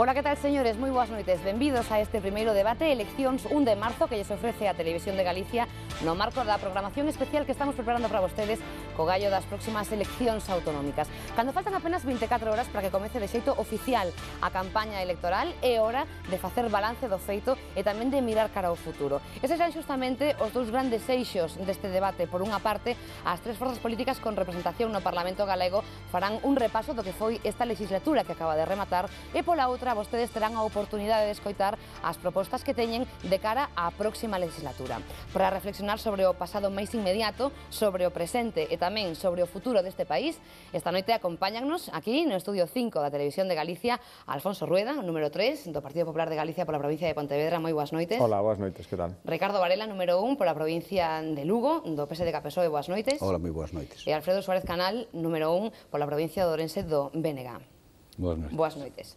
Ola, que tal, señores? Moi boas noites. Benvidos a este primeiro debate Eleccións 1 de marzo que lles ofrece a Televisión de Galicia no marco da programación especial que estamos preparando para vostedes co gallo das próximas eleccións autonómicas. Cando faltan apenas 24 horas para que comece de xeito oficial a campaña electoral, é hora de facer balance do feito e tamén de mirar cara ao futuro. Eses serán justamente os dous grandes eixos deste debate. Por unha parte, as tres forzas políticas con representación no Parlamento galego farán un repaso do que foi esta legislatura que acaba de rematar e pola outra vostedes terán a oportunidade de escoitar as propostas que teñen de cara á próxima legislatura. Para reflexionar sobre o pasado máis inmediato, sobre o presente e tamén sobre o futuro deste país, esta noite acompáñannos aquí no Estudio 5 da Televisión de Galicia Alfonso Rueda, número 3 do Partido Popular de Galicia pola provincia de Pontevedra. Moi boas noites. Hola, boas noites, que tal? Ricardo Varela, número 1 pola provincia de Lugo, do PSDG-PSOE. Boas noites. Hola, moi boas noites. E Alfredo Suárez Canal, número 1 pola provincia de Ourense, do BNG. Boas noites. Boas noites.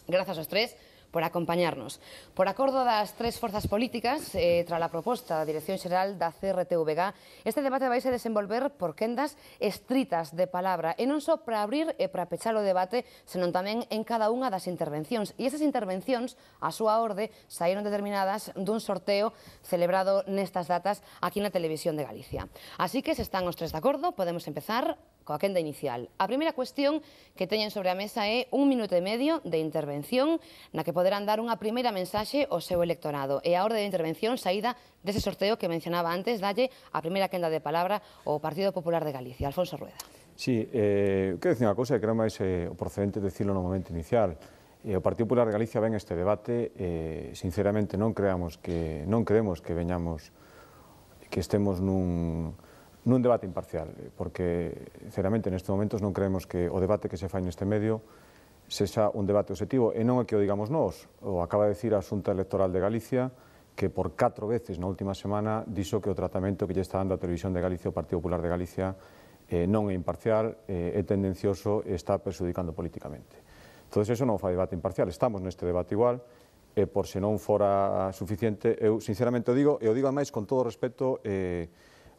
Grazas aos tres por acompañarnos. Por acordo das tres forzas políticas, tras a proposta da Dirección Xeral da CRTVG, este debate vai se desenvolver por quendas estritas de palabra, e non só para abrir e para pechar o debate, senón tamén en cada unha das intervencións. E esas intervencións, a súa orde, saíron determinadas dun sorteo celebrado nestas datas aquí na Televisión de Galicia. Así que, se están os tres de acordo, podemos empezar coa quenda inicial. A primeira cuestión que teñen sobre a mesa é 1 minuto e medio de intervención na que poderán dar unha primeira mensaxe ao seu electorado. E a orde de intervención saída dese sorteo que mencionaba antes, dalle a primeira quenda de palabra ao Partido Popular de Galicia. Alfonso Rueda. Sí, quero dicir unha cousa que creo máis o procedente de dicilo no momento inicial. O Partido Popular de Galicia ven este debate, sinceramente non cremos que veñamos, que estemos nun debate imparcial, porque, sinceramente, nestes momentos non creemos que o debate que se fai neste medio sexa un debate objetivo, e non é que o digamos nós, o acaba de decir a Xunta Electoral de Galicia, que por 4 veces na última semana dixo que o tratamento que lle está dando a Televisión de Galicia o Partido Popular de Galicia non é imparcial, é tendencioso e está perxudicando políticamente. Entón, eso non fai debate imparcial, estamos neste debate igual, e por se non fora suficiente, eu sinceramente o digo, e o digo máis con todo o respeto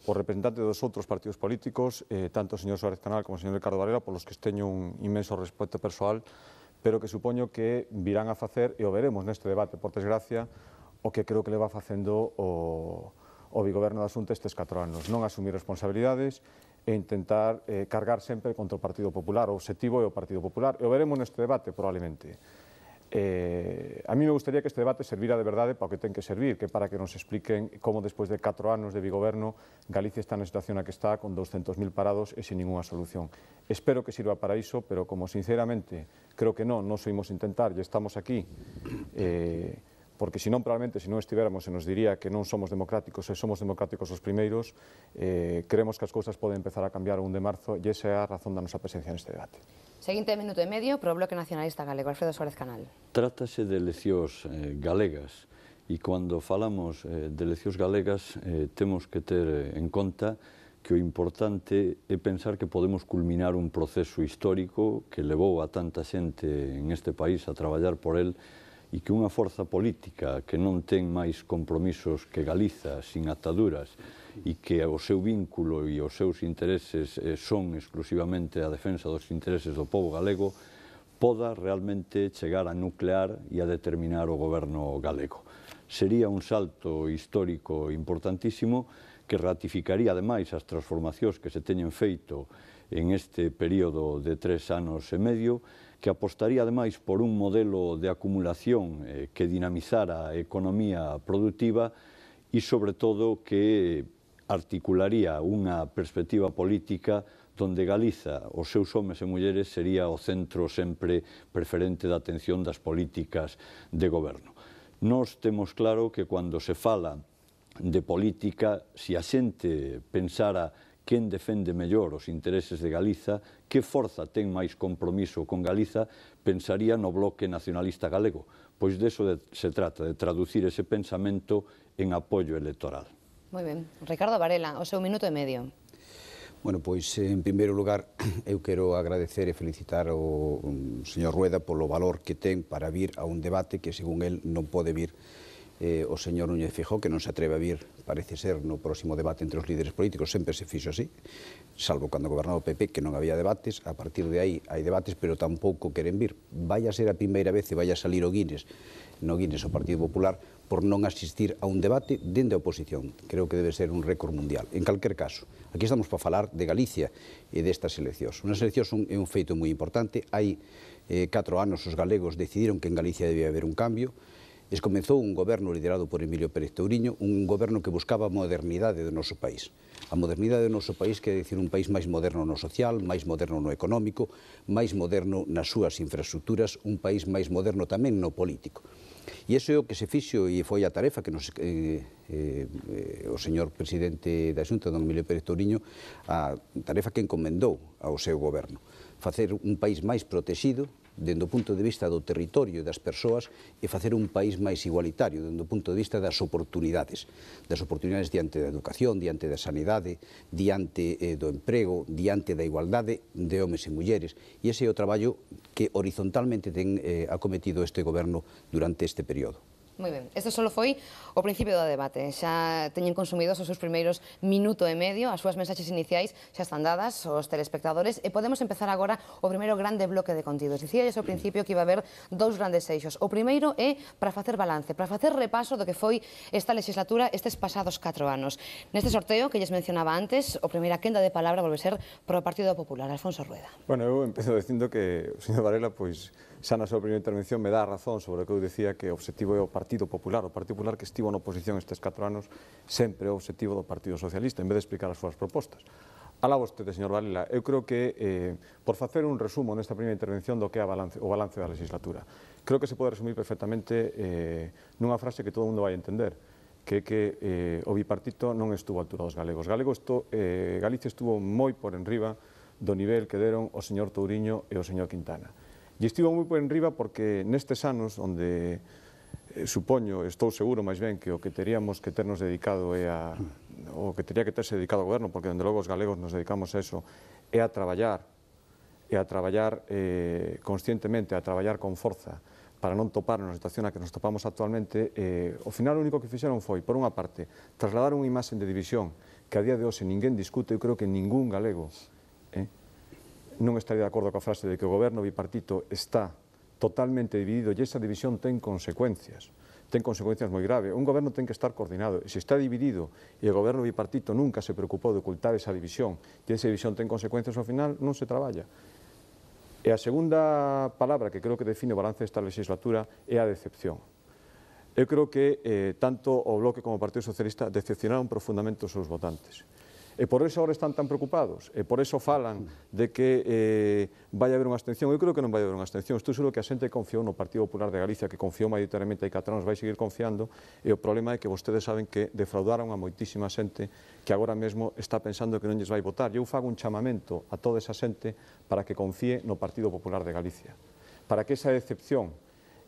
o representante dos outros partidos políticos, tanto o señor Suárez Canal como o señor Ricardo Varela, polos que teño un inmenso respeto persoal, pero que supoño que virán a facer, e o veremos neste debate, por desgracia, o que creo que le va facendo o bigoberno da Xunta estes 4 anos. Non asumir responsabilidades e intentar cargar sempre contra o Partido Popular. O obxectivo é o Partido Popular, e o veremos neste debate, probablemente. A mí me gustaría que este debate servira de verdade para o que ten que servir, que para que nos expliquen como despois de 4 anos de bigoberno Galicia está na situación na que está, con 200.000 parados e sin ninguna solución. Espero que sirva para iso, pero como sinceramente creo que non soimos intentar e estamos aquí, porque senón probablemente, se non estivéramos, se nos diría que non somos democráticos e somos democráticos os primeiros, creemos que as cousas poden empezar a cambiar o 1 de marzo, e esa é a razón da nosa presencia neste debate. Seguinte minuto e medio para o Bloque Nacionalista Galego. Alfredo Suárez Canal. Trátase de eleccións galegas, e cando falamos de eleccións galegas temos que ter en conta que o importante é pensar que podemos culminar un proceso histórico que levou a tanta xente en este país a traballar por el, e que unha forza política que non ten máis compromisos que Galiza, sin ataduras, e que o seu vínculo e os seus intereses son exclusivamente a defensa dos intereses do povo galego, poda realmente chegar a nuclear e a determinar o goberno galego. Sería un salto histórico importantísimo que ratificaría ademais as transformacións que se teñen feito en este período de 3 anos e medio, que apostaría ademais por un modelo de acumulación que dinamizara a economía productiva e, sobre todo, que articularía unha perspectiva política donde Galiza, os seus homes e mulleres, sería o centro sempre preferente da atención das políticas de goberno. Nós temos claro que cando se fala de política, se a xente pensara quen defende mellor os intereses de Galiza, que forza ten máis compromiso con Galiza, pensaría no Bloque Nacionalista Galego. Pois deso se trata, de traducir ese pensamento en apoio electoral. Moi ben. Ricardo Varela, o seu minuto e medio. Bueno, pois, en primeiro lugar, eu quero agradecer e felicitar ao señor Rueda polo valor que ten para vir a un debate que, según el, non pode vir o señor Núñez Feijóo, que non se atreve a vir, parece ser, no próximo debate entre os líderes políticos, sempre se fixo así, salvo cando gobernaba o PP, que non había debates, a partir de aí hai debates, pero tampouco queren vir. Vai a ser a primeira vez e vai a salir o Guinness o Partido Popular, por non asistir a un debate dende a oposición. Creo que debe ser un récord mundial. En calquer caso, aquí estamos para falar de Galicia e destas eleccións. Unhas eleccións é un feito moi importante. Hai 4 anos os galegos decidiron que en Galicia debía haber un cambio. Comezou un goberno liderado por Emilio Pérez Touriño, un goberno que buscaba a modernidade do noso país. A modernidade do noso país quer dicir un país máis moderno no social, máis moderno no económico, máis moderno nas súas infraestructuras, un país máis moderno tamén no político. E iso é o que se fixo e foi a tarefa que o señor presidente da Xunta, don Emilio Pérez Touriño, a tarefa que encomendou ao seu goberno. Facer un país máis protegido, dende o punto de vista do territorio e das persoas, e facer un país máis igualitario, dende o punto de vista das oportunidades diante da educación, diante da sanidade, diante do emprego, diante da igualdade de homes e mulleres. E ese é o traballo que horizontalmente ten acometido este goberno durante este período. Moi ben, isto só foi o principio do debate. Xa teñen consumidos os seus primeiros minuto e medio, as súas mensaxes iniciais xa están dadas aos telespectadores e podemos empezar agora o primeiro grande bloque de contidos. Dicíalles ao principio que iba a haber dous grandes eixos. O primeiro é para facer balance, para facer repaso do que foi esta legislatura estes pasados 4 anos. Neste sorteo que lles mencionaba antes, o primeira quenda de palabra volve ser pro Partido Popular. Alfonso Rueda. Bueno, eu empezo dicindo que o señor Varela, pois, xa na súa primeira intervención me dá razón sobre o que eu decía que o obxectivo é o Partido Popular. O Partido Popular que estivo na oposición estes 4 anos sempre é o obxectivo do Partido Socialista, en vez de explicar as súas propostas. Alá vostede, señor Varela, eu creo que, por facer un resumo nesta primeira intervención do que é o balance da legislatura, creo que se pode resumir perfectamente nunha frase que todo o mundo vai entender, que é que o bipartito non estuvo á altura dos galegos. Galicia estuvo moi por enriba do nivel que deron o señor Touriño e o señor Quintana. E estivo moi por enriba porque nestes anos onde supoño, estou seguro máis ben que o que teríamos que ternos dedicado o que tería que terse dedicado ao goberno, porque dende logo os galegos nos dedicamos a eso, é a traballar conscientemente, a traballar con forza para non topar na situación na que nos topamos actualmente. Ao final o único que fixeron foi, por unha parte, trasladar unha imaxe de división que a día de hoxe ninguén discute. Eu creo que ningún galego non estaría de acordo coa frase de que o goberno bipartito está totalmente dividido e esa división ten consecuencias moi graves. Un goberno ten que estar coordinado e se está dividido e o goberno bipartito nunca se preocupou de ocultar esa división e esa división ten consecuencias, ao final non se traballa. E a segunda palabra que creo que define o balance desta legislatura é a decepción. Eu creo que tanto o Bloque como o Partido Socialista decepcionaron profundamente os seus votantes. E por eso agora están tan preocupados, e por eso falan de que vai haber unha abstención. Eu creo que non vai haber unha abstención. Estou seguro que a xente confiou no Partido Popular de Galicia, que confiou maioritariamente hai 4 anos, vai seguir confiando, e o problema é que vostedes saben que defraudaron a moitísima xente que agora mesmo está pensando que non lles vai votar. Eu fago un chamamento a toda esa xente para que confíe no Partido Popular de Galicia, para que esa decepción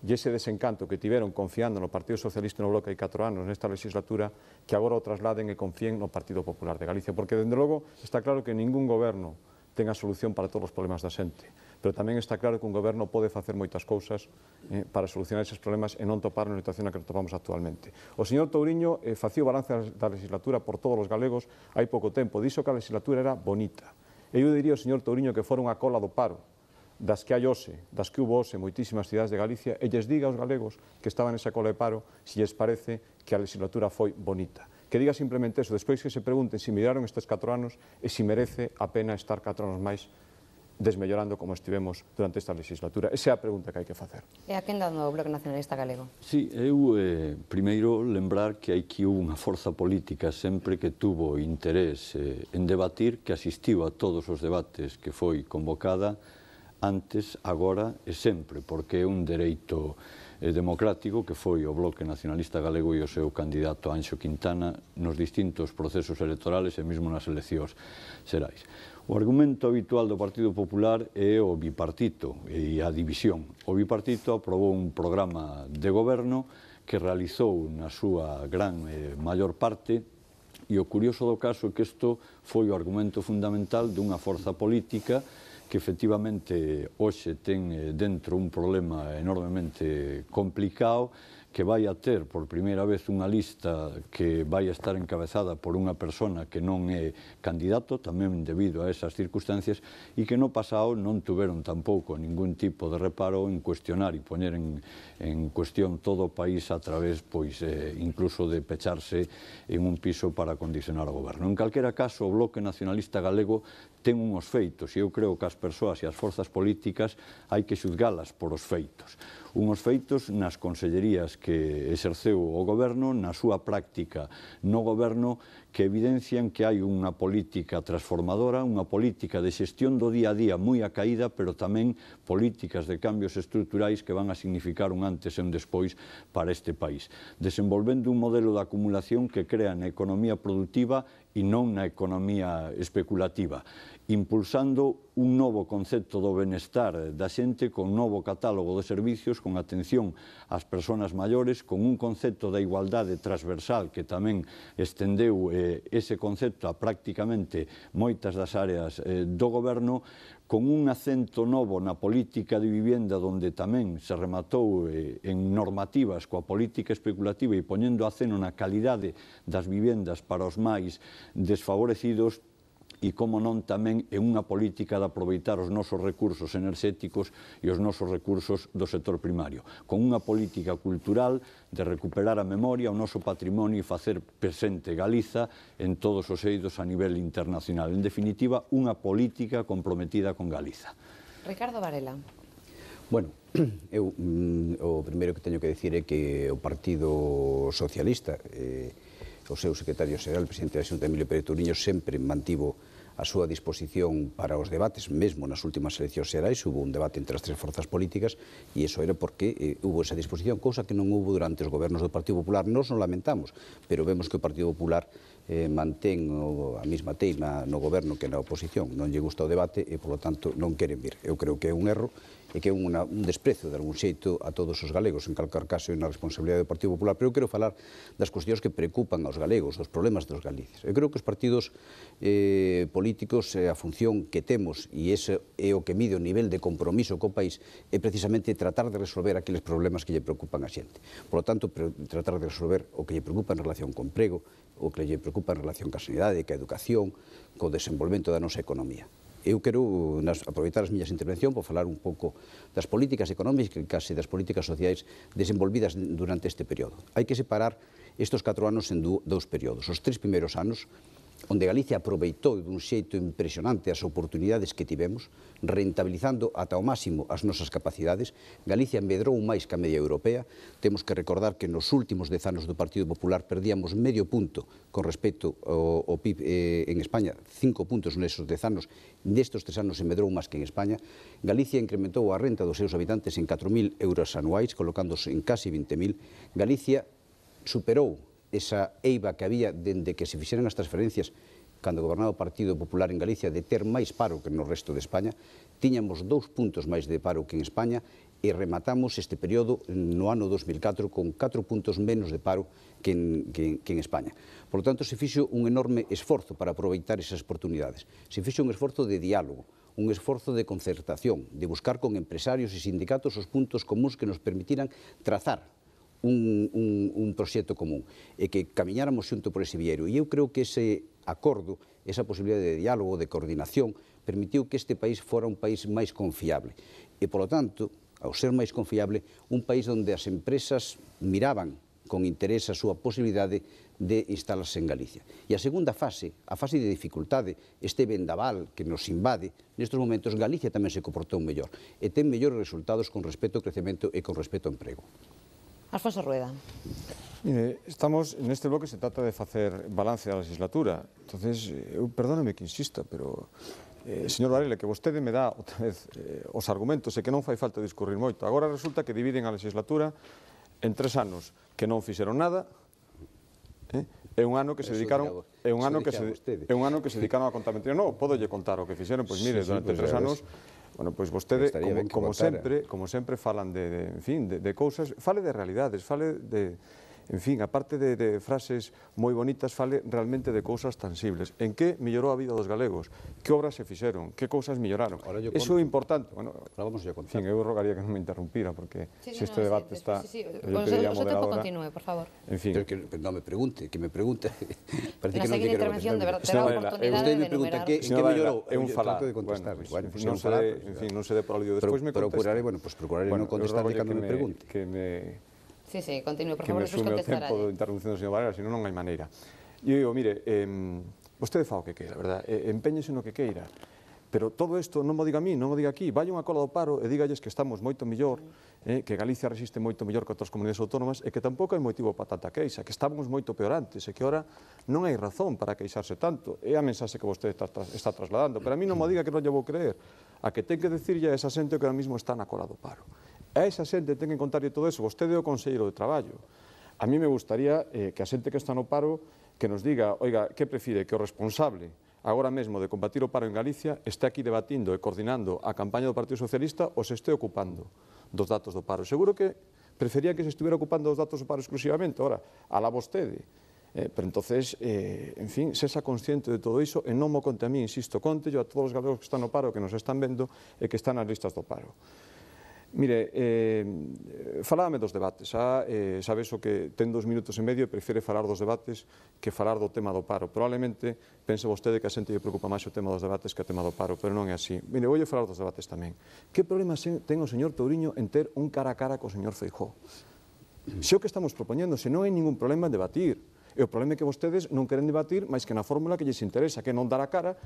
e ese desencanto que tiveron confiando no Partido Socialista e no Bloque hai 4 anos nesta legislatura, que agora o trasladen e confíen no Partido Popular de Galicia, porque, dende logo, está claro que ningún goberno ten a solución para todos os problemas da xente, pero tamén está claro que un goberno pode facer moitas cousas para solucionar eses problemas e non topar na situación na que nos topamos actualmente. O señor Touriño facía o balance da legislatura por todos os galegos hai pouco tempo, dixo que a legislatura era bonita. E eu diría ao señor Touriño que fora unha cola do paro, das que hai hoxe, das que hubo hoxe moitísimas cidades de Galicia, e lles diga aos galegos que estaban nesa cola de paro se lles parece que a legislatura foi bonita. Que diga simplemente eso, despois que se pregunten se miraron estes 4 anos e se merece a pena estar 4 anos máis desmellorando como estivemos durante esta legislatura. Esa é a pregunta que hai que facer. E a quenda do Bloque Nacionalista Galego? Sí, eu primeiro lembrar que aquí houve unha forza política sempre que tuvo interés en debatir, que asistiu a todos os debates que foi convocada antes, agora e sempre, porque é un dereito democrático que foi o Bloque Nacionalista Galego e o seu candidato Anxo Quintana nos distintos procesos electorales e mesmo nas eleccións xerais. O argumento habitual do Partido Popular é o bipartito e a división. O bipartito aprobou un programa de goberno que realizou na súa gran maior parte, e o curioso do caso é que isto foi o argumento fundamental dunha forza política que efectivamente hoxe ten dentro un problema enormemente complicado, que vai a ter por primeira vez unha lista que vai a estar encabezada por unha persona que non é candidato, tamén debido a esas circunstancias, e que no pasado non tuveron tampouco ningún tipo de reparo en cuestionar e poñer en cuestión todo o país a través, pois, incluso de pecharse en un piso para condicionar o goberno. En calquera caso, o Bloque Nacionalista Galego ten unhos feitos, e eu creo que as persoas e as forzas políticas hai que xuzgalas por os feitos. Unhos feitos nas consellerías que exerceu o goberno, na súa práctica no goberno, que evidencian que hai unha política transformadora, unha política de xestión do día a día moi acaída, pero tamén políticas de cambios estruturais que van a significar un antes e un despois para este país, desenvolvendo un modelo de acumulación que crea na economía productiva e non na economía especulativa, impulsando un novo concepto do benestar da xente con un novo catálogo de servicios, con atención ás persoas maiores, con un concepto da igualdade transversal que tamén estendeu ese concepto a prácticamente moitas das áreas do goberno, con un acento novo na política de vivenda, onde tamén se rematou en normativas coa política especulativa e poñendo aceno na calidade das vivendas para os máis desfavorecidos, e, como non, tamén en unha política de aproveitar os nosos recursos enerxéticos e os nosos recursos do sector primario, con unha política cultural de recuperar a memoria, o noso patrimonio e facer presente Galiza en todos os eidos a nivel internacional. En definitiva, unha política comprometida con Galiza. Ricardo Varela. Bueno, eu o primeiro que teño que dicir é que o Partido Socialista, o seu secretario xeral, o presidente da Xunta, Emilio Pérez Touriño, sempre mantivo a súa disposición para os debates, mesmo nas últimas eleccións xerais hubo un debate entre as tres forzas políticas e iso era porque hubo esa disposición, cousa que non hubo durante os gobernos do Partido Popular. Nos non lamentamos, pero vemos que o Partido Popular mantén a mesma teima no goberno que na oposición, non lle gusta o debate e, polo tanto, non queren vir. Eu creo que é un erro e que é un desprezo de algún xeito a todos os galegos, en calquer caso é na responsabilidade do Partido Popular, pero eu quero falar das cuestións que preocupan aos galegos, dos problemas dos galicios. Eu creo que os partidos políticos, a función que temos, e ese é o que mide o nivel de compromiso co país, é precisamente tratar de resolver aqueles problemas que lle preocupan a xente. Por lo tanto, tratar de resolver o que lle preocupa en relación co emprego, o que lle preocupa en relación ca sanidade, ca educación, co desenvolvemento da nosa economía. Eu quero aproveitar as miñas intervencións para falar un pouco das políticas económicas e das políticas sociais desenvolvidas durante este período. Hai que separar estes 4 anos en dous períodos. Os 3 primeiros anos, onde Galicia aproveitou dun xeito impresionante as oportunidades que tivemos, rentabilizando ata o máximo as nosas capacidades. Galicia medrou máis que a media europea. Temos que recordar que nos últimos 10 anos do Partido Popular perdíamos medio punto con respecto ao PIB en España, 5 puntos nesos 10 anos. Nestes 3 anos se medrou máis que en España. Galicia incrementou a renta dos seus habitantes en 4.000 euros anuais, colocándose en casi 20.000. Galicia superou esa eiva que había dende que se fixeran as transferencias cando gobernaba o Partido Popular en Galicia de ter máis paro que no resto de España. Tiñamos 2 puntos máis de paro que en España e rematamos este período no ano 2004 con 4 puntos menos de paro que en España. Por lo tanto, se fixo un enorme esforzo para aproveitar esas oportunidades. Se fixo un esforzo de diálogo, un esforzo de concertación, de buscar con empresarios e sindicatos os puntos comuns que nos permitiran trazar un proxecto común e que camiñáramos xunto por ese vieiro. E eu creo que ese acordo, esa posibilidade de diálogo, de coordinación, permitiu que este país fora un país máis confiable. E, polo tanto, ao ser máis confiable, un país onde as empresas miraban con interés a súa posibilidade de instalarse en Galicia. E a segunda fase, a fase de dificultade, este vendaval que nos invade, nestes momentos Galicia tamén se comportou mellor e ten mellores resultados con respecto ao crecemento e con respecto ao emprego. Alfonso Rueda. Mire, estamos, neste bloque se trata de facer balance da legislatura. Entonces, perdóneme que insista, pero, señor Varela, que vostede me dá outra vez os argumentos e que non fai falta discurrir moito. Agora resulta que dividen a legislatura en 3 anos que non fixeron nada, é un ano que se dedicaron que se dedicaron a contar mentiras. Non, podo lle contar o que fixeron, pois mire, durante 3 anos. Bueno, pois vostede, como sempre, falan de cousas, fale de realidades, fale de en fin, aparte de frases moi bonitas, fale realmente de cousas tangibles. En que mellorou a vida dos galegos? Que obras se fixeron? Que cousas melloraron? Iso é importante. Bueno, vamos a contar. En fin, eu rogaría que non me interrumpira, porque se este debate está... O seu tempo continúe, por favor. En fin. Pero que non me pregunte, que me pregunte. Na seguinte intervención, de verdade, terá a oportunidade de enumerar. En que mellorou? É un falar. Trato de contestar. Non se dé por aludido. Despois me contesta. Procuraré non contestarle cando me pregunte. Sí, continúe, por que favor, me sume o tempo de interrupción do señor Varela, senón non hai maneira. E eu digo, mire, vostede fa o que queira, verdad? Empeñese no que queira, pero todo isto non mo diga a mí, non mo diga aquí, vai unha cola do paro e dígalles que estamos moito mellor, que Galicia resiste moito mellor que outras comunidades autónomas e que tampouco hai motivo para tanta queixa, que estábamos moito peor antes e que ora non hai razón para queixarse tanto. É a mensaxe que vostede está trasladando, pero a mí non mo diga que non lle vou creer, a que ten que decirlle a esa xente que ahora mismo está na cola do paro. A esa xente ten que contarlle todo eso. Vostede é o conselleiro de Traballo. A mí me gustaría que a xente que está no paro que nos diga, oiga, que prefire que o responsable agora mesmo de combatir o paro en Galicia este aquí debatindo e coordinando a campaña do Partido Socialista ou se este ocupando dos datos do paro. Seguro que prefería que se estuviera ocupando dos datos do paro exclusivamente. Ora, alá vostede. Pero entonces, en fin, sexa consciente de todo iso e non mo conte a mí, insisto, conte a todos os galegos que están no paro, que nos están vendo e que están nas listas do paro. Mire, falábame dos debates, sabes o que ten 2 minutos e medio e prefere falar dos debates que falar do tema do paro. Probablemente pense vostede que a xente lle preocupa máis o tema dos debates que o tema do paro, pero non é así. Mire, voulle falar dos debates tamén. Que problema ten o señor Touriño en ter un cara a cara co señor Feijóo? Se o que estamos propoñendo, se non hai ningún problema en debatir. E o problema é que vostedes non queren debatir máis que na fórmula que lles interesa, que non dar a cara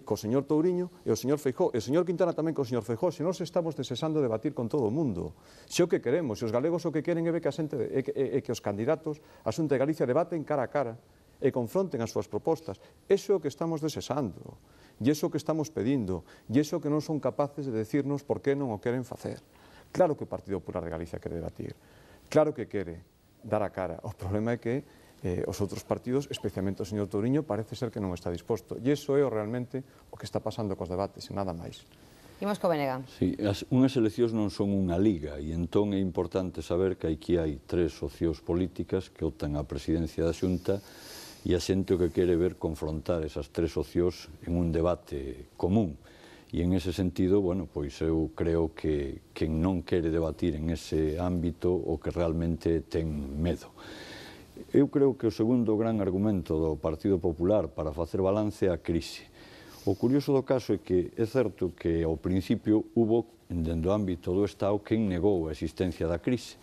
co señor Touriño e o señor Feijóo, e o señor Quintana tamén co señor Feijóo, se nós estamos desexando debatir con todo o mundo. Se o que queremos, se os galegos o que queren é ver que a xente e que os candidatos a Xunta de Galicia debaten cara a cara e confronten as súas propostas. Eso é o que estamos desexando, e iso que estamos pedindo, e iso que non son capaces de decirnos por que non o queren facer. Claro que o Partido Popular de Galicia quere debatir, claro que quere dar a cara. O problema é que os outros partidos, especialmente o señor Touriño, parece ser que non está disposto. E iso é realmente o que está pasando cos debates, e nada máis. Imos co Benega. Sí, unhas eleccións non son unha liga, e entón é importante saber que aquí hai 3 opcións políticas que optan a presidencia da Xunta e a xente o que quere ver confrontar esas 3 opcións en un debate común. E en ese sentido, bueno, pois eu creo que quen non quere debatir en ese ámbito o que realmente ten medo. Eu creo que o segundo gran argumento do Partido Popular para facer balance é a crise. O curioso do caso é que é certo que ao principio hubo, dentro do ámbito do Estado, quen negou a existencia da crise.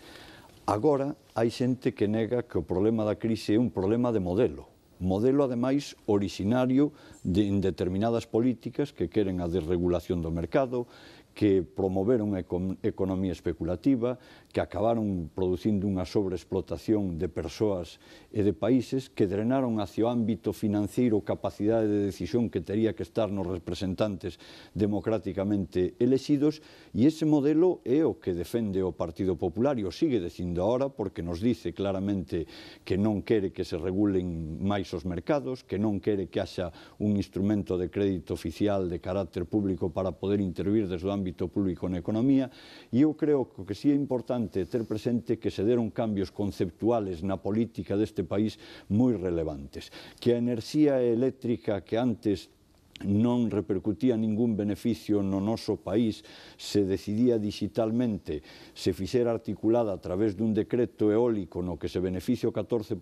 Agora hai xente que nega que o problema da crise é un problema de modelo. Modelo, ademais, originario en determinadas políticas que queren a desregulación do mercado, que promoveron a economía especulativa, que acabaron producindo unha sobreexplotación de persoas e de países, que drenaron hacia o ámbito financeiro capacidade de decisión que tería que estar nos representantes democráticamente elexidos, e ese modelo é o que defende o Partido Popular e o sigue dicindo ahora, porque nos dice claramente que non quere que se regulen máis os mercados, que non quere que haxa un instrumento de crédito oficial de carácter público para poder intervir desde o ámbito público na economía, e eu creo que o que sí é importante ter presente que se deron cambios conceptuales na política deste país moi relevantes, que a enerxía eléctrica que antes non repercutía ningún beneficio no noso país, se decidía digitalmente, se fixera articulada a través dun decreto eólico no que se beneficia o 14%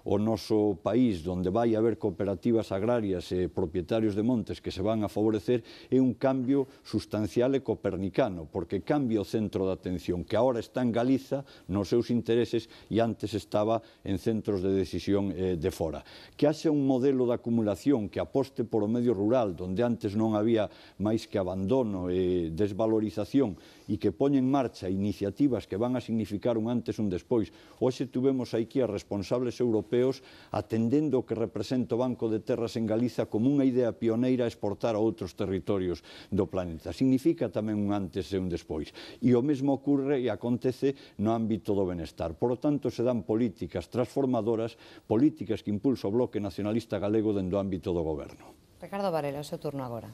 o noso país, onde vai haber cooperativas agrarias e propietarios de montes que se van a favorecer, é un cambio sustancial e copernicano, porque cambia o centro de atención, que agora está en Galiza nos seus intereses e antes estaba en centros de decisión de fora. Que haxa un modelo de acumulación que aposte por o medio rural, onde antes non había máis que abandono e desvalorización, e que poña en marcha iniciativas que van a significar un antes e un despois. Hoxe tuvemos aquí a responsables europeos atendendo o que representa o Banco de Terras en Galiza como unha idea pioneira a exportar a outros territorios do planeta. Significa tamén un antes e un despois. E o mesmo ocurre e acontece no ámbito do benestar. Por lo tanto, se dan políticas transformadoras, políticas que impulsa o Bloque Nacionalista Galego dentro do ámbito do goberno. Ricardo Varela, o seu turno agora.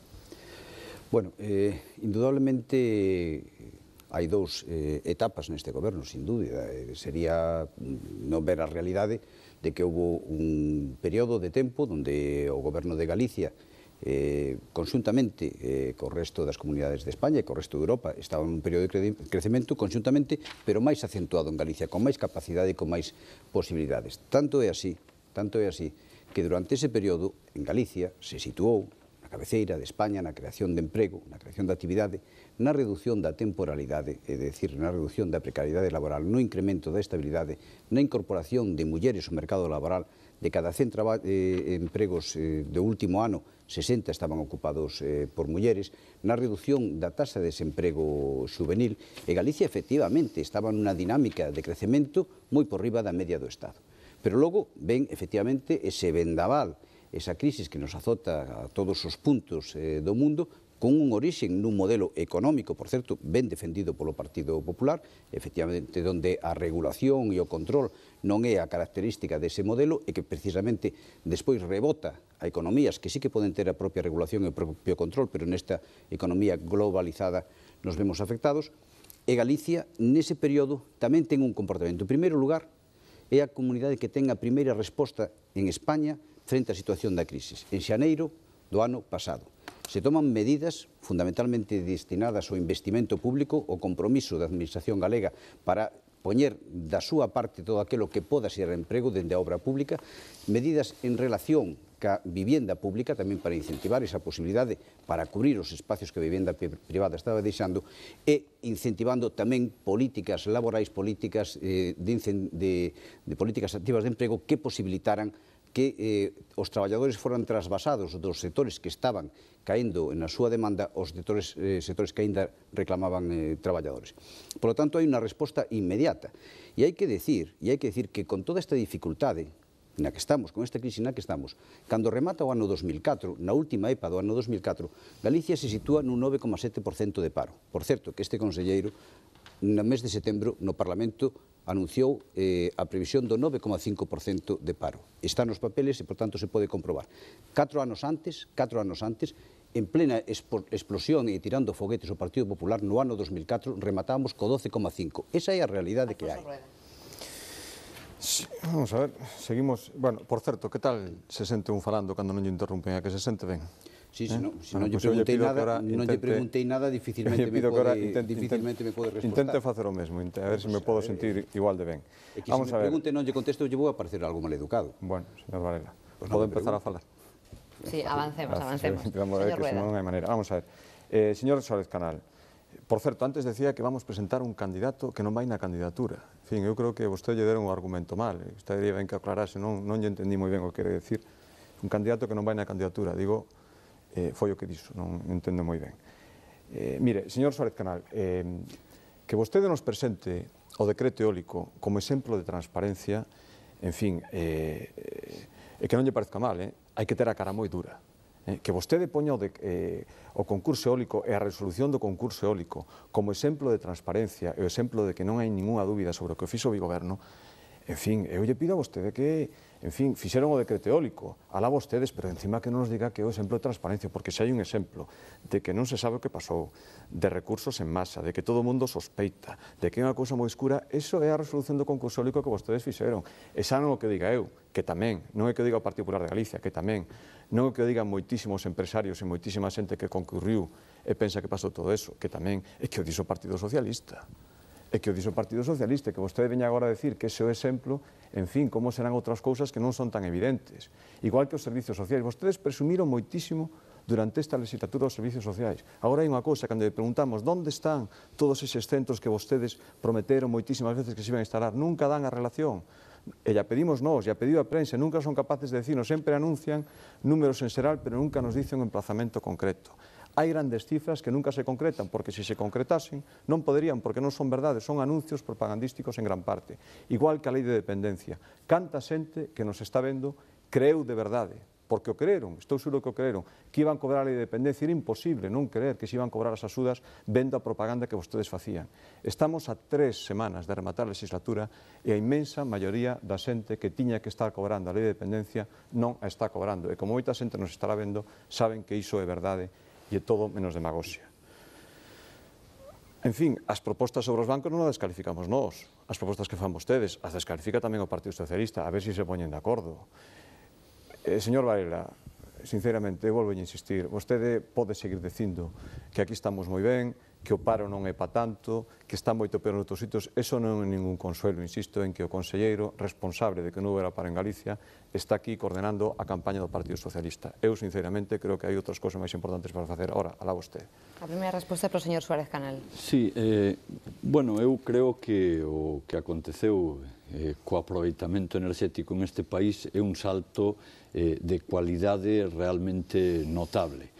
Bueno, indudablemente hai dous etapas neste goberno, sin dúbida. Sería non ver a realidade de que houve un período de tempo onde o goberno de Galicia conxuntamente co resto das comunidades de España e co resto de Europa estaba en un período de crecemento conxuntamente, pero máis acentuado en Galicia, con máis capacidade e con máis posibilidades. Tanto é así que durante ese período en Galicia se situou na cabeceira de España na creación de emprego, na creación de actividade, na reducción da temporalidade, é dicir, na reducción da precariedade laboral, no incremento da estabilidade, na incorporación de mulleres ao mercado laboral. De cada 100 empregos do último ano, 60 estaban ocupados por mulleres, na reducción da taxa de desemprego juvenil, e Galicia efectivamente estaba nunha dinámica de crecemento moi por riba da media do Estado. Pero logo ven efectivamente ese vendaval, esa crisis que nos azota a todos os puntos do mundo, con un orixen nun modelo económico, por certo, ben defendido polo Partido Popular, efectivamente, onde a regulación e o control non é a característica dese modelo e que precisamente despois rebota a economías que sí que poden ter a propia regulación e o propio control, pero nesta economía globalizada nos vemos afectados. E Galicia, nese período, tamén ten un comportamento. En primeiro lugar, é a comunidade que ten a primeira resposta en España frente á situación da crisis. En xaneiro do ano pasado se toman medidas fundamentalmente destinadas ao investimento público, o compromiso da Administración galega para poñer da súa parte todo aquilo que poda ser emprego dende a obra pública, medidas en relación ca vivenda pública, tamén para incentivar esa posibilidade para cubrir os espacios que a vivenda privada estaba deixando, e incentivando tamén políticas laborais, políticas de políticas activas de emprego que posibilitaran que os traballadores foran trasvasados dos sectores que estaban caendo na súa demanda aos sectores que aínda reclamaban traballadores. Por lo tanto, hai unha resposta inmediata. E hai que decir que con toda esta dificultade na que estamos, con esta crise na que estamos, cando remata o ano 2004, na última EPA do ano 2004, Galicia se sitúa nun 9,7% de paro. Por certo, que este conselleiro, no mes de setembro, no Parlamento, anunciou a previsión do 9,5% de paro. Está nos papeles e, por tanto, se pode comprobar. 4 anos antes, en plena explosión e tirando foguetes o Partido Popular, no ano 2004, rematábamos co 12,5%. Esa é a realidade que hai. Sí, vamos a ver, seguimos... Bueno, por certo, que tal se sente un falando cando non lle interrompen? A que se sente ben? Sí, se non lle preguntei nada, dificilmente me pode respostar. Intente facer o mesmo, a ver se me podo sentir igual de ben. E que se me pregunte non lle contesto, lle vou a parecer algo maleducado. Bueno, señor Varela, pode empezar a falar? Sí, avancemos. Vamos a ver que se non hai maneira. Vamos a ver, señor Suárez Canal, por certo, antes decía que vamos presentar un candidato que non vai na candidatura. En fin, eu creo que vostede lle deron o argumento mal. Usted diría ben que aclarase, non lle entendí moi ben o que quere decir. Un candidato que non vai na candidatura, digo, foi o que dixo, non entendo moi ben. Mire, señor Suárez Canal, que vostede nos presente o decreto eólico como exemplo de transparencia, en fin, e que non lle parezca mal, hai que ter a cara moi dura. Que vostede poña o concurso eólico e a resolución do concurso eólico como exemplo de transparencia e o exemplo de que non hai ninguna dúbida sobre o que fixo o Bigoberno, en fin, eu lle pido a vostede que, en fin, fixeron o decreto eólico, alá vostedes, pero encima que non nos diga que é o exemplo de transparencia, porque se hai un exemplo de que non se sabe o que pasou, de recursos en masa, de que todo o mundo sospeita, de que é unha cousa moi escura, eso é a resolución do concurso eólico que vostedes fixeron. E xa non o que diga eu, que tamén, non é que o diga o Partido Popular de Galicia, que tamén, non é que o digan moitísimos empresarios e moitísima xente que concurriu e pensa que pasou todo eso, que tamén é que o dixo o Partido Socialista. É que o dixo o Partido Socialista, que vostede veña agora a decir que ese é o exemplo, en fin, como serán outras cousas que non son tan evidentes. Igual que os servicios sociais. Vostedes presumiron moitísimo durante esta legislatura os servicios sociais. Agora hai unha cousa, cando le preguntamos onde están todos eses centros que vostedes prometeron moitísimas veces que se iban a instalar, nunca dan a relación. E ya pedimos nós, ya pediu a prensa, nunca son capaces de decirnos, sempre anuncian números en xeral, pero nunca nos dicen un emplazamento concreto. Hai grandes cifras que nunca se concretan, porque se concretasen non poderían, porque non son verdades, son anuncios propagandísticos en gran parte. Igual que a lei de dependencia. Canta xente que nos está vendo creeu de verdade, porque o creeron, estou seguro que o creeron, que iban cobrar a lei de dependencia, era imposible non creer que se iban cobrar as axudas vendo a propaganda que vostedes facían. Estamos a 3 semanas de rematar a legislatura e a inmensa maioría da xente que tiña que estar cobrando a lei de dependencia non a está cobrando. E como moita xente nos estará vendo, saben que iso é verdade e é todo menos demagoxia. En fin, as propostas sobre os bancos non as descalificamos nós, as propostas que fan vostedes, as descalifica tamén o Partido Socialista, a ver se se poñen de acordo. Señor Varela, sinceramente, eu volvo a insistir, vostede pode seguir dicindo que aquí estamos moi ben, que o paro non é pa tanto, que está moito peor noutros sitios, eso non é ningún consuelo, insisto, en que o conselleiro responsable de que non houbera paro en Galicia está aquí coordenando a campaña do Partido Socialista. Eu, sinceramente, creo que hai outras cousas máis importantes para facer. Ahora, alá vostede. A primeira resposta é para o señor Suárez Canal. Sí, bueno, eu creo que o que aconteceu co aproveitamento enerxético neste país é un salto de cualidade realmente notable.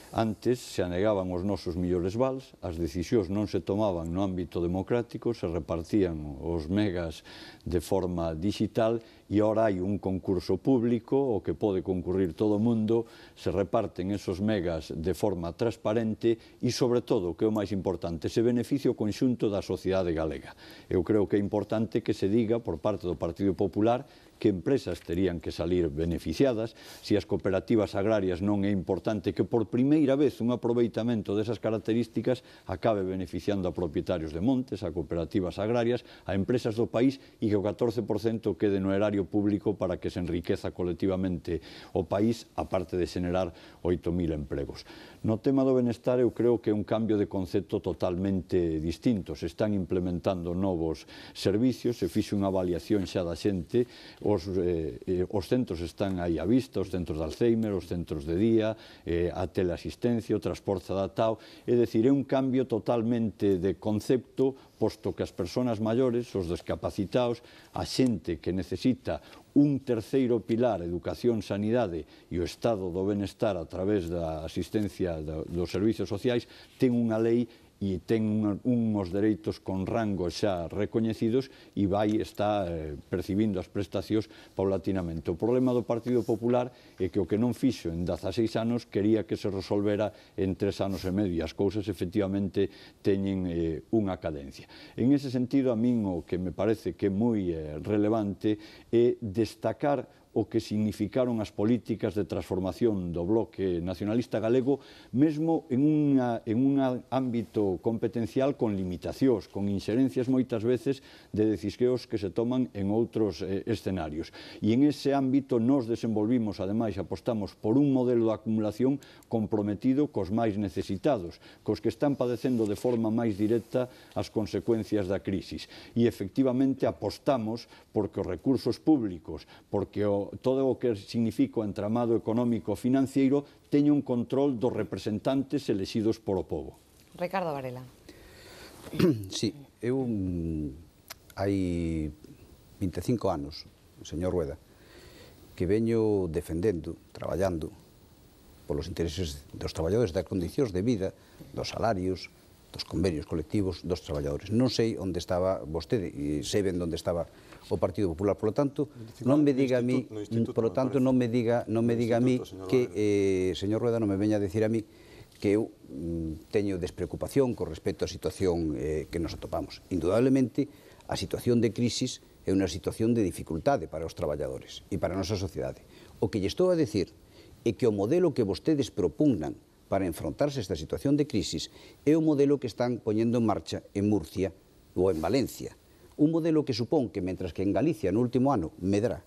Antes se anegaban os nosos millores vals, as decisións non se tomaban no ámbito democrático, se repartían os megas de forma digital e ahora hai un concurso público o que pode concurrir todo o mundo, se reparten esos megas de forma transparente e, sobre todo, que é o máis importante, se beneficia o conxunto da sociedade galega. Eu creo que é importante que se diga por parte do Partido Popular que empresas terían que salir beneficiadas, se as cooperativas agrarias non é importante que por primeira vez un aproveitamento desas características acabe beneficiando a propietarios de montes, a cooperativas agrarias, a empresas do país e que o 14% quede no erario público para que se enriqueza colectivamente o país, aparte de xenerar 8.000 empregos. No tema do benestar eu creo que é un cambio de concepto totalmente distinto. Se están implementando novos servicios, se fixe unha avaliación xa da xente, os centros están aí á vista, os centros de Alzheimer, os centros de día, a teleasistencia, o transporte adaptado, é dicir, é un cambio totalmente de concepto, posto que as persoas maiores, os discapacitados, a xente que necesita un terceiro pilar, educación, sanidade e o estado do benestar a través da asistencia dos servicios sociais, ten unha lei e ten uns dereitos con rangos xa recoñecidos e está percibindo as prestacións paulatinamente. O problema do Partido Popular é que o que non fixo en 16 anos quería que se resolvera en 3 anos e medio. As cousas efectivamente teñen unha cadencia. En ese sentido, a min o que me parece que é moi relevante é destacar o que significaron as políticas de transformación do bloque nacionalista galego, mesmo en un ámbito competencial con limitacións, con inxerencias moitas veces de decisións que se toman en outros escenarios. E en ese ámbito nos desenvolvimos, ademais, apostamos por un modelo de acumulación comprometido cos máis necesitados, cos que están padecendo de forma máis directa as consecuencias da crisis. E, efectivamente, apostamos porque os recursos públicos, porque todo o que significa o entramado económico financiero teña un control dos representantes elexidos por o povo. Ricardo Varela. Sí, eu hai 25 anos, señor Rueda, que veño defendendo, traballando polos intereses dos traballadores, das condicións de vida, dos salarios, dos convenios colectivos dos traballadores. Non sei onde estaba vostede e sei ben onde estaba o Partido Popular, por lo tanto, non me diga a mí, por lo tanto, non me diga a mí que, señor Rueda, non me veña a decir a mí que eu teño despreocupación con respecto á situación que nos atopamos. Indudablemente, a situación de crisis é unha situación de dificultade para os traballadores e para a nosa sociedade. O que lle estou a decir é que o modelo que vostedes propugnan para enfrontarse a esta situación de crisis é o modelo que están poñendo en marcha en Murcia ou en Valencia. Un modelo que supón que, mentras que en Galicia no último ano medra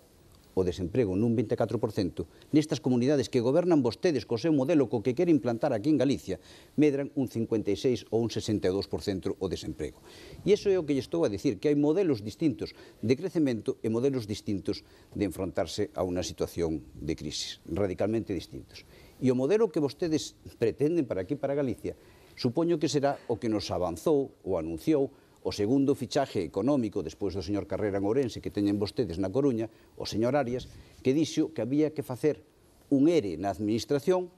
o desemprego nun 24%, nestas comunidades que gobernan vostedes co seu modelo co que quere implantar aquí en Galicia, medran un 56 ou un 62% o desemprego. E iso é o que lle estou a dicir, que hai modelos distintos de crecemento e modelos distintos de enfrontarse a unha situación de crisis, radicalmente distintos. E o modelo que vostedes pretenden para aquí, para Galicia, supoño que será o que nos avanzou ou anunciou o segundo fichaje económico despois do señor Carrera en Ourense que teñen vostedes na Coruña, o señor Arias, que dixo que había que facer un ERE na administración,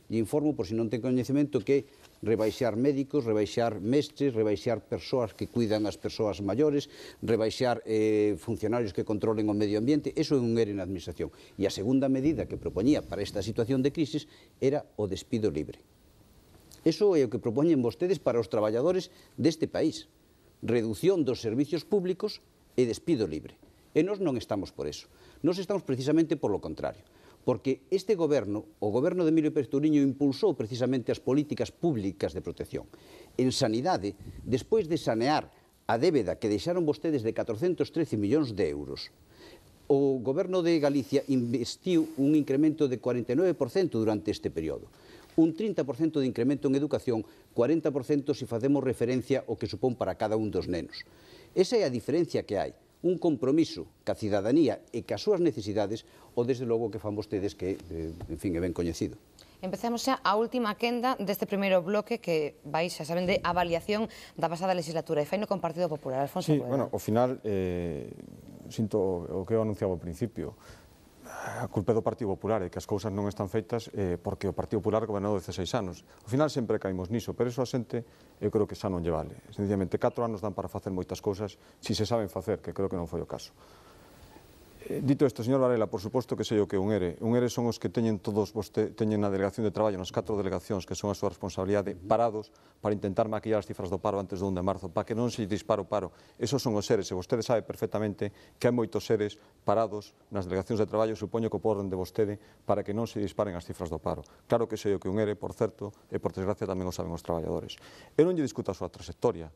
e informo, por se non ten coñecemento, que rebaixar médicos, rebaixar mestres, rebaixar persoas que cuidan as persoas maiores, rebaixar funcionarios que controlen o medio ambiente, eso é un ERE na administración. E a segunda medida que propoñía para esta situación de crisis era o despido libre. Eso é o que propoñen vostedes para os traballadores deste país. Reducción dos servicios públicos e despido libre. E nós non estamos por eso. Nós estamos precisamente por lo contrario. porque este goberno, o goberno de Emilio Pérez Touriño, impulsou precisamente as políticas públicas de protección. En sanidade, despois de sanear a débeda que deixaron vostedes de 413 millóns de euros, o goberno de Galicia investiu un incremento de 49% durante este período. Un 30% de incremento en educación, 40% se facemos referencia ao que supón para cada un dos nenos. Esa é a diferencia que hai. Un compromiso ca cidadanía e ca súas necesidades, ou desde logo que fan vostedes que, en fin, é ben coñecido. Empecemos xa a última quenda deste primeiro bloque que vai, xa saben, de avaliación da pasada legislatura e faino con Partido Popular. Alfonso Sí, Rueda. bueno, ao final, sinto o que eu anunciaba ao principio, a culpa é do Partido Popular e que as cousas non están feitas porque o Partido Popular gobernou 16 anos. Ao final sempre caímos niso, pero eso a xente eu creo que xa non lle vale. Sencillamente 4 anos dan para facer moitas cousas se se saben facer, que creo que non foi o caso. Dito isto, señor Varela, por suposto que sei o que é un ERE. Un ERE son os que teñen teñen na delegación de traballo, nas 4 delegacións que son a súa responsabilidade, parados para intentar maquillar as cifras do paro antes do 1 de marzo, para que non se dispare o paro. Esos son os EREs, e vostede sabe perfectamente que hai moitos EREs parados nas delegacións de traballo, supoño que o porren de vostede, para que non se disparen as cifras do paro. Claro que sei o que é un ERE, por certo, e por desgracia tamén o saben os traballadores. Eu non lle discuto a súa trayectoria,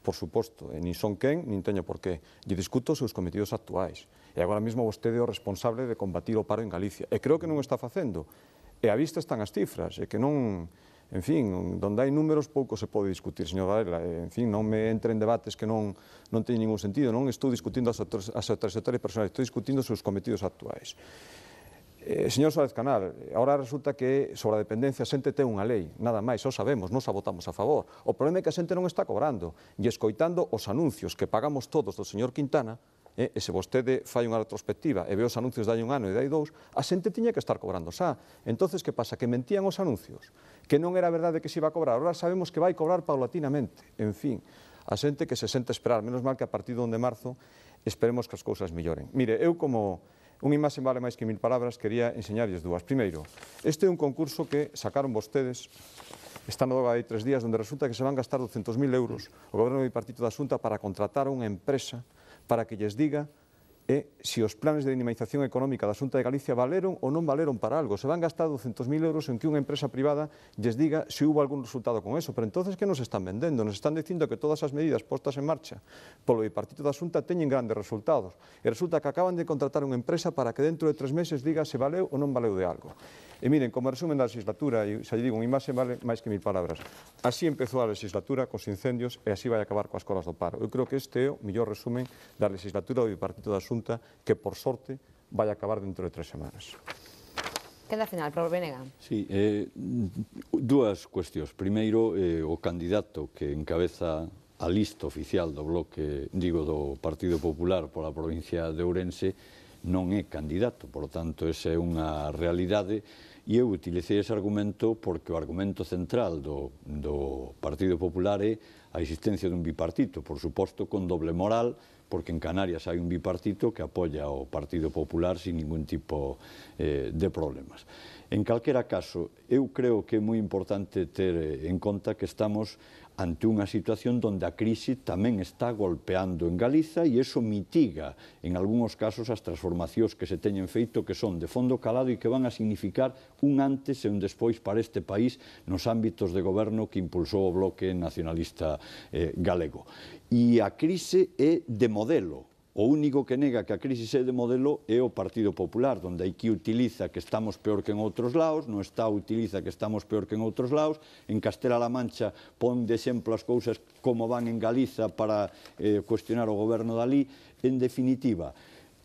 por suposto, e nin son quen, nin teño por qué. Lle discuto os seus cometidos actuais. E agora mesmo vostede é o responsable de combatir o paro en Galicia. E creo que non o está facendo. E a vista están as cifras, e que non... En fin, donde hai números pouco se pode discutir, señor Varela. En fin, non me entre en debates que non teñen ningún sentido. Non estou discutindo a súa trayectoria personal, estou discutindo os seus cometidos actuais. Señor Suárez Canal, agora resulta que sobre a dependencia a xente ten unha lei, nada máis, o sabemos, nos a votamos a favor. O problema é que a xente non está cobrando, e escoitando os anuncios que pagamos todos do señor Quintana, e se vostede fai unha retrospectiva e ve os anuncios de hai un ano e de hai dous, a xente tiña que estar cobrando xa. Entonces, que pasa? Que mentían os anuncios, que non era verdade que se iba a cobrar, agora sabemos que vai cobrar paulatinamente. En fin, a xente que se sente esperar, menos mal que a partir do 1 de marzo esperemos que as cousas melloren. Mire, eu como unha imaxe vale máis que 1000 palabras, quería enseñarlles dúas. Primeiro, este é un concurso que sacaron vostedes, está no hai 3 días, onde resulta que se van gastar 200.000 euros o goberno do Bipartito da Xunta para contratar a unha empresa para que lles diga se os planes de dinamización económica da Xunta de Galicia valeron ou non valeron para algo. Se van gastar 200.000 euros en que unha empresa privada lles diga se hubo algún resultado con eso. Pero entonces, que nos están vendendo? Nos están dicindo que todas as medidas postas en marcha polo Bipartito da Xunta teñen grandes resultados. E resulta que acaban de contratar unha empresa para que dentro de 3 meses diga se valeu ou non valeu de algo. E miren, como resumen da legislatura, e xa lle digo, unha imaxe vale máis que 1000 palabras. Así empezou a legislatura cos incendios e así vai acabar coas colas do paro. Eu creo que este é o mellor resumen da legislatura do Bipartito da Xunta, que por sorte vai acabar dentro de 3 semanas. Queda final, Prof. Benega. Sí, dúas cuestións. Primeiro, o candidato que encabeza a lista oficial do bloque, do Partido Popular pola provincia de Ourense, non é candidato, por tanto, esa é unha realidade, e eu utilicei ese argumento porque o argumento central do Partido Popular é a existencia dun bipartito, por suposto con doble moral, porque en Canarias hai un bipartito que apoia o Partido Popular sin ningún tipo de problemas. En calquera caso, eu creo que é moi importante ter en conta que estamos ante unha situación onde a crise tamén está golpeando en Galiza e iso mitiga, en algúns casos, as transformacións que se teñen feito que son de fondo calado e que van a significar un antes e un despois para este país nos ámbitos de goberno que impulsou o bloque nacionalista galego. E a crise é de modelo. O único que nega que a crise é de modelo é o Partido Popular, onde aquí utiliza que estamos peor que en outros lados, no Estado utiliza que estamos peor que en outros lados, en Castela-La Mancha pon de exemplo as cousas como van en Galiza para cuestionar o goberno dali. En definitiva,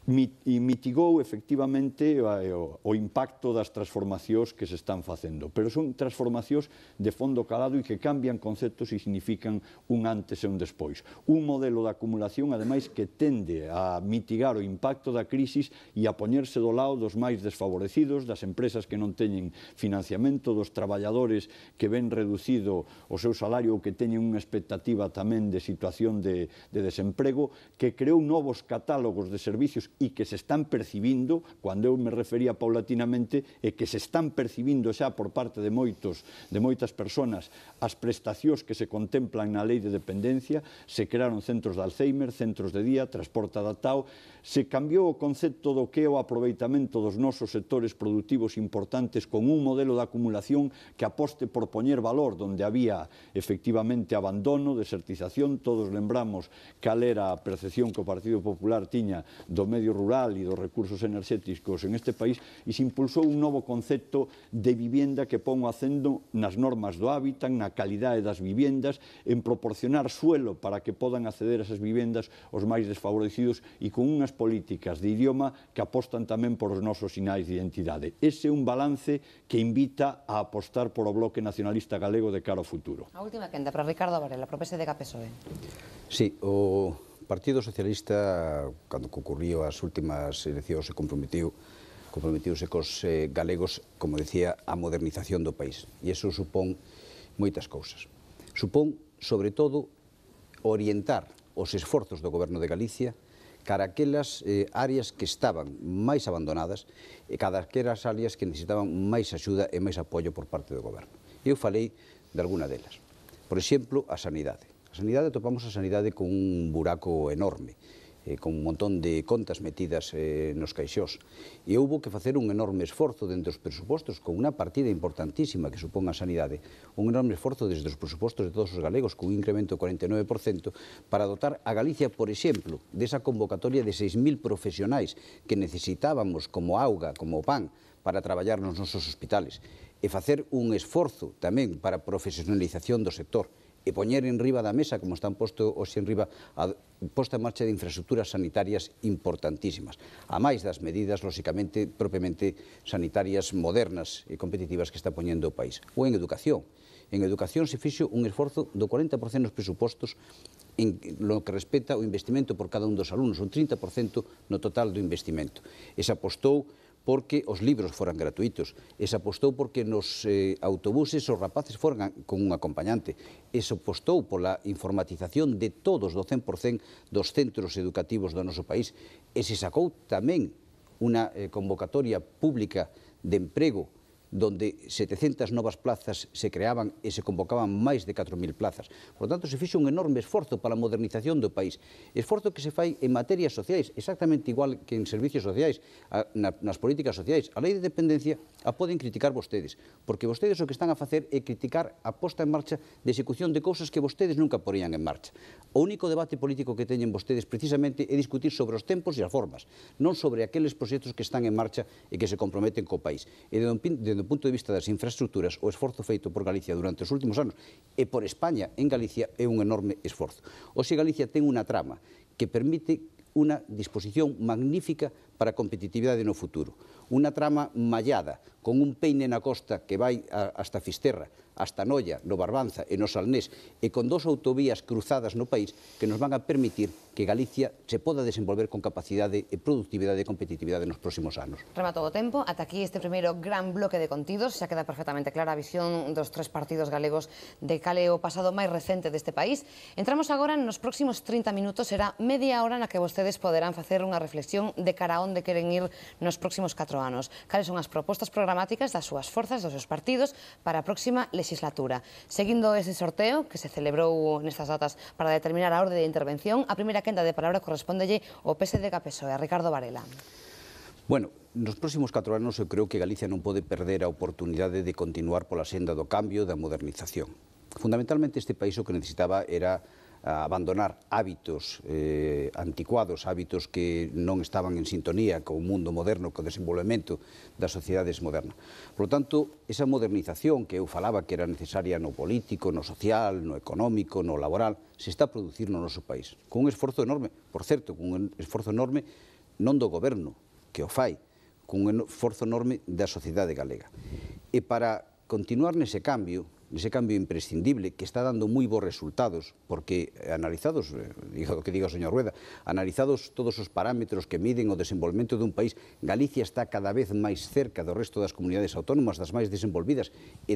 mitigou efectivamente o impacto das transformacións que se están facendo, pero son transformacións de fondo calado e que cambian conceptos e significan un antes e un despois. Un modelo de acumulación, ademais, que tende a mitigar o impacto da crisis e a poñerse do lado dos máis desfavorecidos, das empresas que non teñen financiamento, dos traballadores que ven reducido o seu salario ou que teñen unha expectativa tamén de situación de desemprego, que creou novos catálogos de servicios e que se están percibindo, cando eu me refería paulatinamente, e que se están percibindo xa por parte de moitas persoas as prestacións que se contemplan na lei de dependencia. Se crearon centros de Alzheimer, centros de día, transporte adaptado, se cambiou o concepto do que é o aproveitamento dos nosos sectores productivos importantes con un modelo de acumulación que aposte por poñer valor donde había efectivamente abandono, desertización. Todos lembramos cal era a percepción que o Partido Popular tiña do medio rural e dos recursos enerxéticos en este país, e se impulsou un novo concepto de vivienda que pon o acento nas normas do hábitat, na calidade das viviendas, en proporcionar suelo para que podan acceder a esas viviendas os máis desfavorecidos e con unhas políticas de idioma que apostan tamén por os nosos sinais de identidade. Ese é un balance que invita a apostar por o bloque nacionalista galego de cara ao futuro. A última quenda para Ricardo Varela, para o PSD-PSOE. Sí, o Partido Socialista, cando concurriu as últimas eleccións, se comprometiuse cos galegos, como decía, a modernización do país. E iso supón moitas cousas. Supón, sobre todo, orientar os esforzos do Goberno de Galicia cara aquelas áreas que estaban máis abandonadas e cada aquelas áreas que necesitaban máis axuda e máis apoio por parte do Goberno. Eu falei de alguna delas. Por exemplo, a sanidade. A sanidade, topamos a sanidade con un buraco enorme, con un montón de contas metidas nos caixós. E houbo que facer un enorme esforzo dentro dos presupostos, con unha partida importantísima que supón a sanidade, un enorme esforzo desde os presupostos de todos os galegos, con un incremento do 49%, para dotar a Galicia, por exemplo, desa convocatoria de 6.000 profesionais que necesitábamos como auga, como pan, para traballar nos nosos hospitales, e facer un esforzo tamén para a profesionalización do sector, e poñer en riba da mesa, como están posto hoxe en riba, a posta en marcha de infraestructuras sanitarias importantísimas, a máis das medidas, lóxicamente, propiamente sanitarias modernas e competitivas que está poñendo o país. Ou en educación. En educación se fixo un esforzo do 40% nos presupostos en lo que respecta ao investimento por cada un dos alumnos, un 30% no total do investimento. E se apostou porque os libros foran gratuitos, e se apostou porque nos autobuses os rapaces foran con un acompañante, e se apostou pola informatización de todos, do 100% dos centros educativos do noso país, e se sacou tamén unha convocatoria pública de emprego donde 700 novas plazas se creaban e se convocaban máis de 4.000 plazas. Por lo tanto, se fixo un enorme esforzo para a modernización do país. Esforzo que se fai en materias sociais, exactamente igual que en servicios sociais, nas políticas sociais. A lei de dependencia a poden criticar vostedes, porque vostedes o que están a facer é criticar a posta en marcha de execución de cousas que vostedes nunca porían en marcha. O único debate político que teñen vostedes precisamente é discutir sobre os tempos e as formas, non sobre aqueles proxectos que están en marcha e que se comprometen co país. E desde o punto de vista das infraestructuras, o esforzo feito por Galicia durante os últimos anos e por España en Galicia é un enorme esforzo. Hoxe Galicia ten unha trama que permite unha disposición magnífica para a competitividade no futuro. Unha trama mallada, con un peine na costa que vai hasta Fisterra, hasta Noia, no Barbanza e no Salnés, e con 2 autovías cruzadas no país que nos van a permitir que Galicia se poda desenvolver con capacidade e productividade e competitividade nos próximos anos. Rematou o tempo. Ata aquí este primeiro gran bloque de contidos. Xa queda perfectamente clara a visión dos 3 partidos galegos de cal é o pasado máis recente deste país. Entramos agora nos próximos 30 minutos. Será media hora na que vostedes poderán facer unha reflexión de cara a onde queren ir nos próximos 4 anos. Cales son as propostas programáticas das súas forzas, dos seus partidos, para a próxima legislatura. Seguindo ese sorteo que se celebrou nestas datas para determinar a orde de intervención, a primeira quenda de palabra correspóndelle ao PSD-PSOE, a Ricardo Varela. Bueno, nos próximos 4 anos eu creo que Galicia non pode perder a oportunidade de continuar pola senda do cambio, da modernización. Fundamentalmente este país o que necesitaba era abandonar hábitos anticuados, hábitos que non estaban en sintonía co mundo moderno, co desenvolvemento das sociedades modernas. Por lo tanto, esa modernización que eu falaba que era necesaria no político, no social, no económico, no laboral, se está a producir no noso país, con un esforzo enorme, por certo, con un esforzo enorme non do goberno, que o fai, con un esforzo enorme da sociedade galega. E para continuar nese cambio, nese cambio imprescindible que está dando moi bons resultados, porque analizados, digo o que diga o señor Rueda, analizados todos os parámetros que miden o desenvolvemento dun país, Galicia está cada vez máis cerca do resto das comunidades autónomas, das máis desenvolvidas e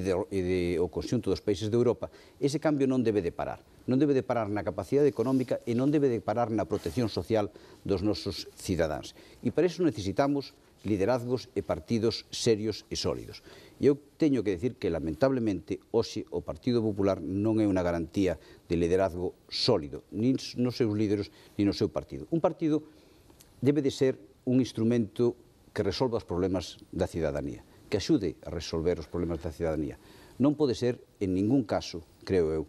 o conxunto dos países de Europa. Ese cambio non debe de parar. Non debe de parar na capacidade económica e non debe de parar na protección social dos nosos cidadáns. E para iso necesitamos liderazgos e partidos serios e sólidos. E eu teño que decir que, lamentablemente, hoxe o Partido Popular non é unha garantía de liderazgo sólido, nin nos seus líderes, nin no seu partido. Un partido debe de ser un instrumento que resolva os problemas da cidadanía, que axude a resolver os problemas da cidadanía. Non pode ser, en ningún caso, creo eu,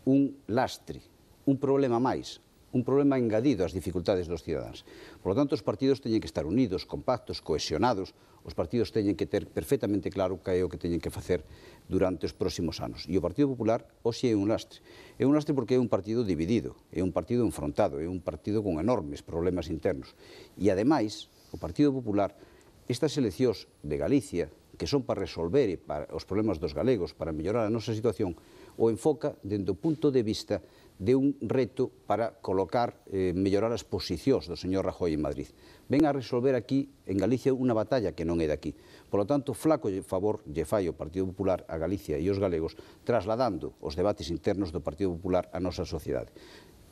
un lastre, un problema máis, un problema engadido ás dificultades dos cidadáns. Por lo tanto, os partidos teñen que estar unidos, compactos, cohesionados, os partidos teñen que ter perfectamente claro que é o que teñen que facer durante os próximos anos. E o Partido Popular hoxe é un lastre. É un lastre porque é un partido dividido, é un partido enfrontado, é un partido con enormes problemas internos. E, ademais, o Partido Popular, estas eleccións de Galicia, que son para resolver os problemas dos galegos, para mellorar a nosa situación, o enfoca dende o punto de vista de un reto para colocar, mellorar as posicións do señor Rajoy en Madrid. Ven a resolver aquí, en Galicia, unha batalla que non é daqui. Por lo tanto, flaco favor lle fai o Partido Popular a Galicia e os galegos, trasladando os debates internos do Partido Popular á nosa sociedade.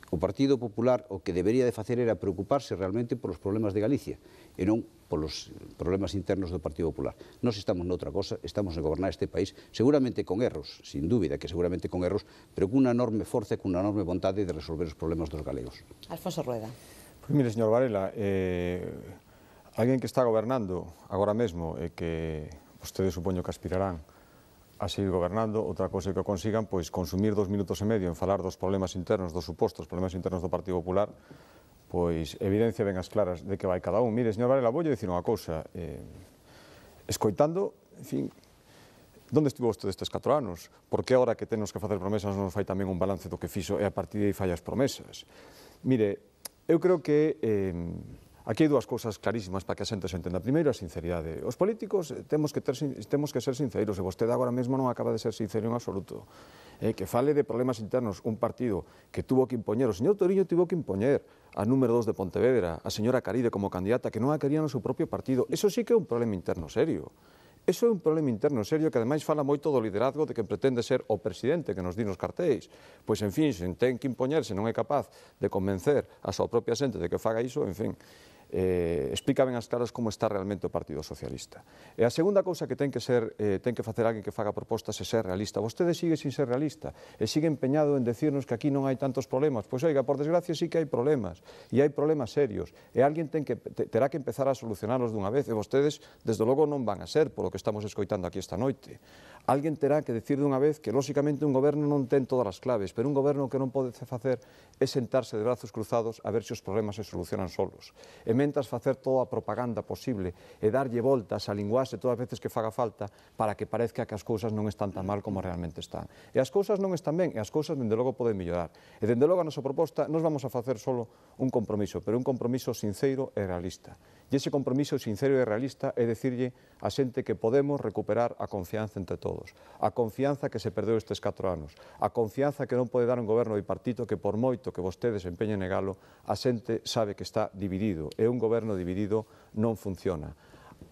O Partido Popular o que debería de facer era preocuparse realmente polos problemas de Galicia e non polos problemas internos do Partido Popular. Nós estamos noutra cosa, estamos a gobernar este país, seguramente con erros, sin dúbida que seguramente con erros, pero cunha enorme forza e cunha enorme vontade de resolver os problemas dos galegos. Alfonso Rueda. Pois mire, señor Varela, alguén que está gobernando agora mesmo e que vostedes supoño que aspirarán a seguir gobernando, outra cosa que o consigan, pois consumir 2 minutos e medio en falar dos problemas internos, dos supostos problemas internos do Partido Popular, pois evidencia ben as claras de que vai cada un. Mire, señor Varela, voulle dicir unha cousa, escoitando, en fin, onde estivo vostede estes 4 anos? Por que ahora que temos que facer promesas non fai tamén un balance do que fixo e a partir de aí fai as promesas? Mire, eu creo que aquí hai dúas cousas clarísimas para que a xente se entenda. Primeiro, a sinceridade. Os políticos temos que ser sinceros, e vostede agora mesmo non acaba de ser sincero en absoluto. Que fale de problemas internos un partido que tuvo que impoñer, o señor Toriño tuvo que impoñer a número 2 de Pontevedra, a señora Caride como candidata, que non a quería no seu propio partido. Eso sí que é un problema interno serio. Eso é un problema interno serio que ademais fala moito do liderazgo de que pretende ser o presidente que nos di nos cartéis. Pois, en fin, se ten que impoñerse, non é capaz de convencer a súa propia xente de que faga iso, en fin, explica ben as claras como está realmente o Partido Socialista. E a segunda cousa que ten que facer alguén que faga propostas é ser realista. Vostede sigue sin ser realista e sigue empeñado en decirnos que aquí non hai tantos problemas. Pois, oiga, por desgracia sí que hai problemas, e hai problemas serios, e alguén terá que empezar a solucionarlos dunha vez, e vostedes, desde logo, non van a ser, polo que estamos escoitando aquí esta noite. Alguén terá que decir dunha vez que, lóxicamente, un goberno non ten todas as claves, pero un goberno que non pode facer é sentarse de brazos cruzados a ver se os problemas se solucionan solos. E mentas facer toda a propaganda posible e darlle voltas a linguaxe todas as veces que faga falta para que parezca que as cousas non están tan mal como realmente están. E as cousas non están ben, e as cousas, dende logo, poden mellorar. E, dende logo, a nosa proposta, nos vamos a facer solo un compromiso, pero un compromiso sincero e realista. E ese compromiso sincero e realista é dicirlle a xente que podemos recuperar a confianza entre todos, a confianza que se perdeu estes 4 anos, a confianza que non pode dar un goberno bipartito que, por moito que vostedes empeñen negalo, a xente sabe que está dividido, e un goberno dividido non funciona.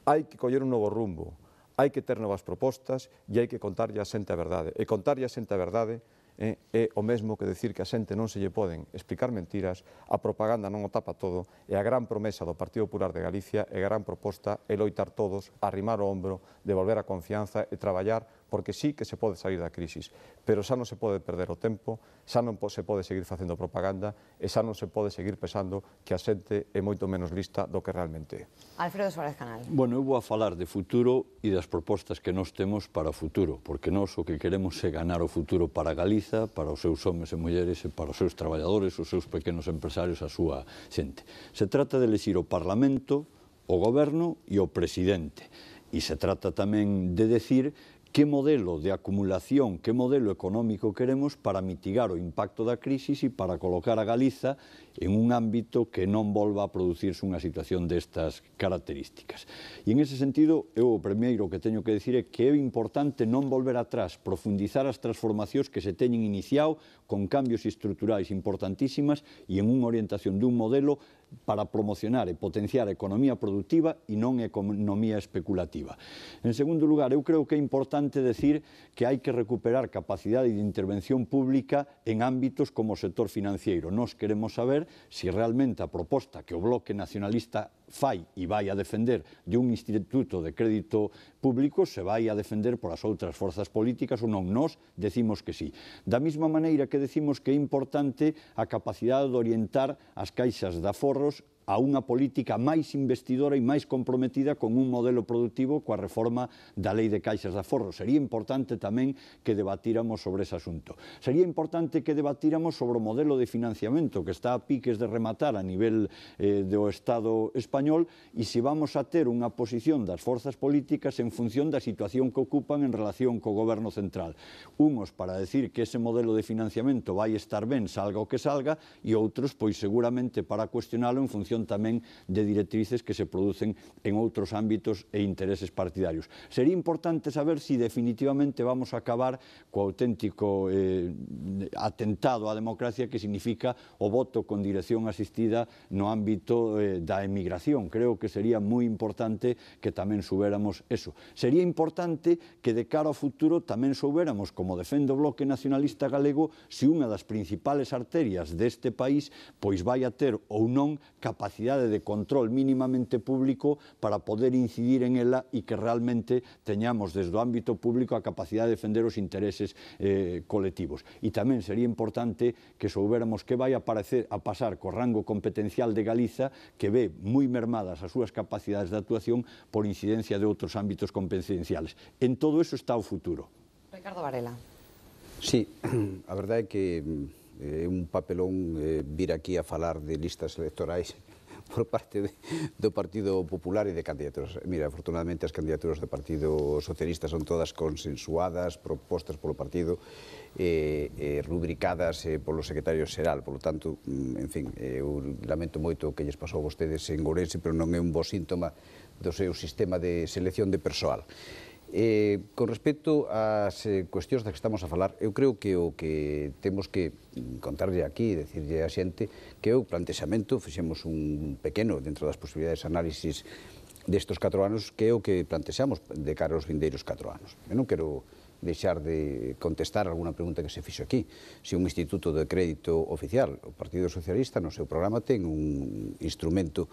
Hai que coller un novo rumbo, hai que ter novas propostas e hai que contarlle a xente a verdade. E contarlle a xente a verdade é o mesmo que decir que a xente non se lle poden explicar mentiras, a propaganda non o tapa todo, e a gran promesa do Partido Popular de Galicia e a gran proposta é loitar todos, arrimar o ombro, devolver a confianza e traballar, porque sí que se pode sair da crisis, pero xa non se pode perder o tempo, xa non se pode seguir facendo propaganda e xa non se pode seguir pensando que a xente é moito menos lista do que realmente é. Alfredo Suárez Canal. Bueno, eu vou a falar de futuro e das propostas que nós temos para o futuro, porque nós o que queremos é ganar o futuro para Galiza, para os seus homes e mulleres e para os seus traballadores, os seus pequenos empresarios, a súa xente. Se trata de elegir o Parlamento, o Goberno e o Presidente. E se trata tamén de decir que modelo de acumulación, que modelo económico queremos para mitigar o impacto da crisis e para colocar a Galiza en un ámbito que non volva a producirse unha situación destas características. E en ese sentido, eu o primeiro que teño que dicir é que é importante non volver atrás, profundizar as transformacións que se teñen iniciado con cambios estruturais importantísimas e en unha orientación dun modelo para promocionar e potenciar a economía productiva e non a economía especulativa. En segundo lugar, eu creo que é importante decir que hai que recuperar capacidade de intervención pública en ámbitos como o sector financiero. Nós queremos saber se realmente a proposta que o Bloque Nacionalista fai e vai a defender de un instituto de crédito público se vai a defender por as outras forzas políticas ou non. Nós decimos que sí. Da mesma maneira que decimos que é importante a capacidade de orientar as caixas de aforros a unha política máis investidora e máis comprometida con un modelo productivo coa reforma da Lei de Caixas de Aforro. Sería importante tamén que debatíramos sobre ese asunto. Sería importante que debatíramos sobre o modelo de financiamento que está a piques de rematar a nivel do Estado español e se vamos a ter unha posición das forzas políticas en función da situación que ocupan en relación co goberno central. Unos para decir que ese modelo de financiamento vai estar ben, salga o que salga, e outros, pois seguramente para cuestionalo en función tamén de directrices que se producen en outros ámbitos e intereses partidarios. Sería importante saber se definitivamente vamos a acabar co auténtico atentado á democracia que significa o voto con dirección asistida no ámbito da emigración. Creo que sería moi importante que tamén soubéramos eso. Sería importante que de cara ao futuro tamén soubéramos, como defende o Bloque Nacionalista Galego, se unha das principales arterias deste país pois vai a ter ou non capacidade de control mínimamente público para poder incidir en ela e que realmente teñamos desde o ámbito público a capacidade de defender os intereses colectivos. E tamén sería importante que soubéramos que vai a pasar co rango competencial de Galiza, que ve moi mermadas as súas capacidades de actuación por incidencia de outros ámbitos competenciales. En todo eso está o futuro. Ricardo Varela. Sí, a verdade é que é un papelón vir aquí a falar de listas electorais por parte do Partido Popular e de candidaturas. Mira, afortunadamente as candidaturas do Partido Socialista son todas consensuadas, propostas polo partido, rubricadas polo secretario xeral. Por lo tanto, en fin, eu lamento moito o que lles pasou a vostedes en Ourense, pero non é un bo síntoma do seu sistema de selección de persoal. Con respecto ás cuestións das que estamos a falar, eu creo que o que temos que contarlle aquí e decirlle a xente que o plantexamento, fixemos un pequeno dentro das posibilidades de análisis destos 4 anos, que é o que plantexamos de cara aos vindeiros 4 anos. Eu non quero deixar de contestar alguna pregunta que se fixo aquí. Se un instituto de crédito oficial, o Partido Socialista no seu programa ten un instrumento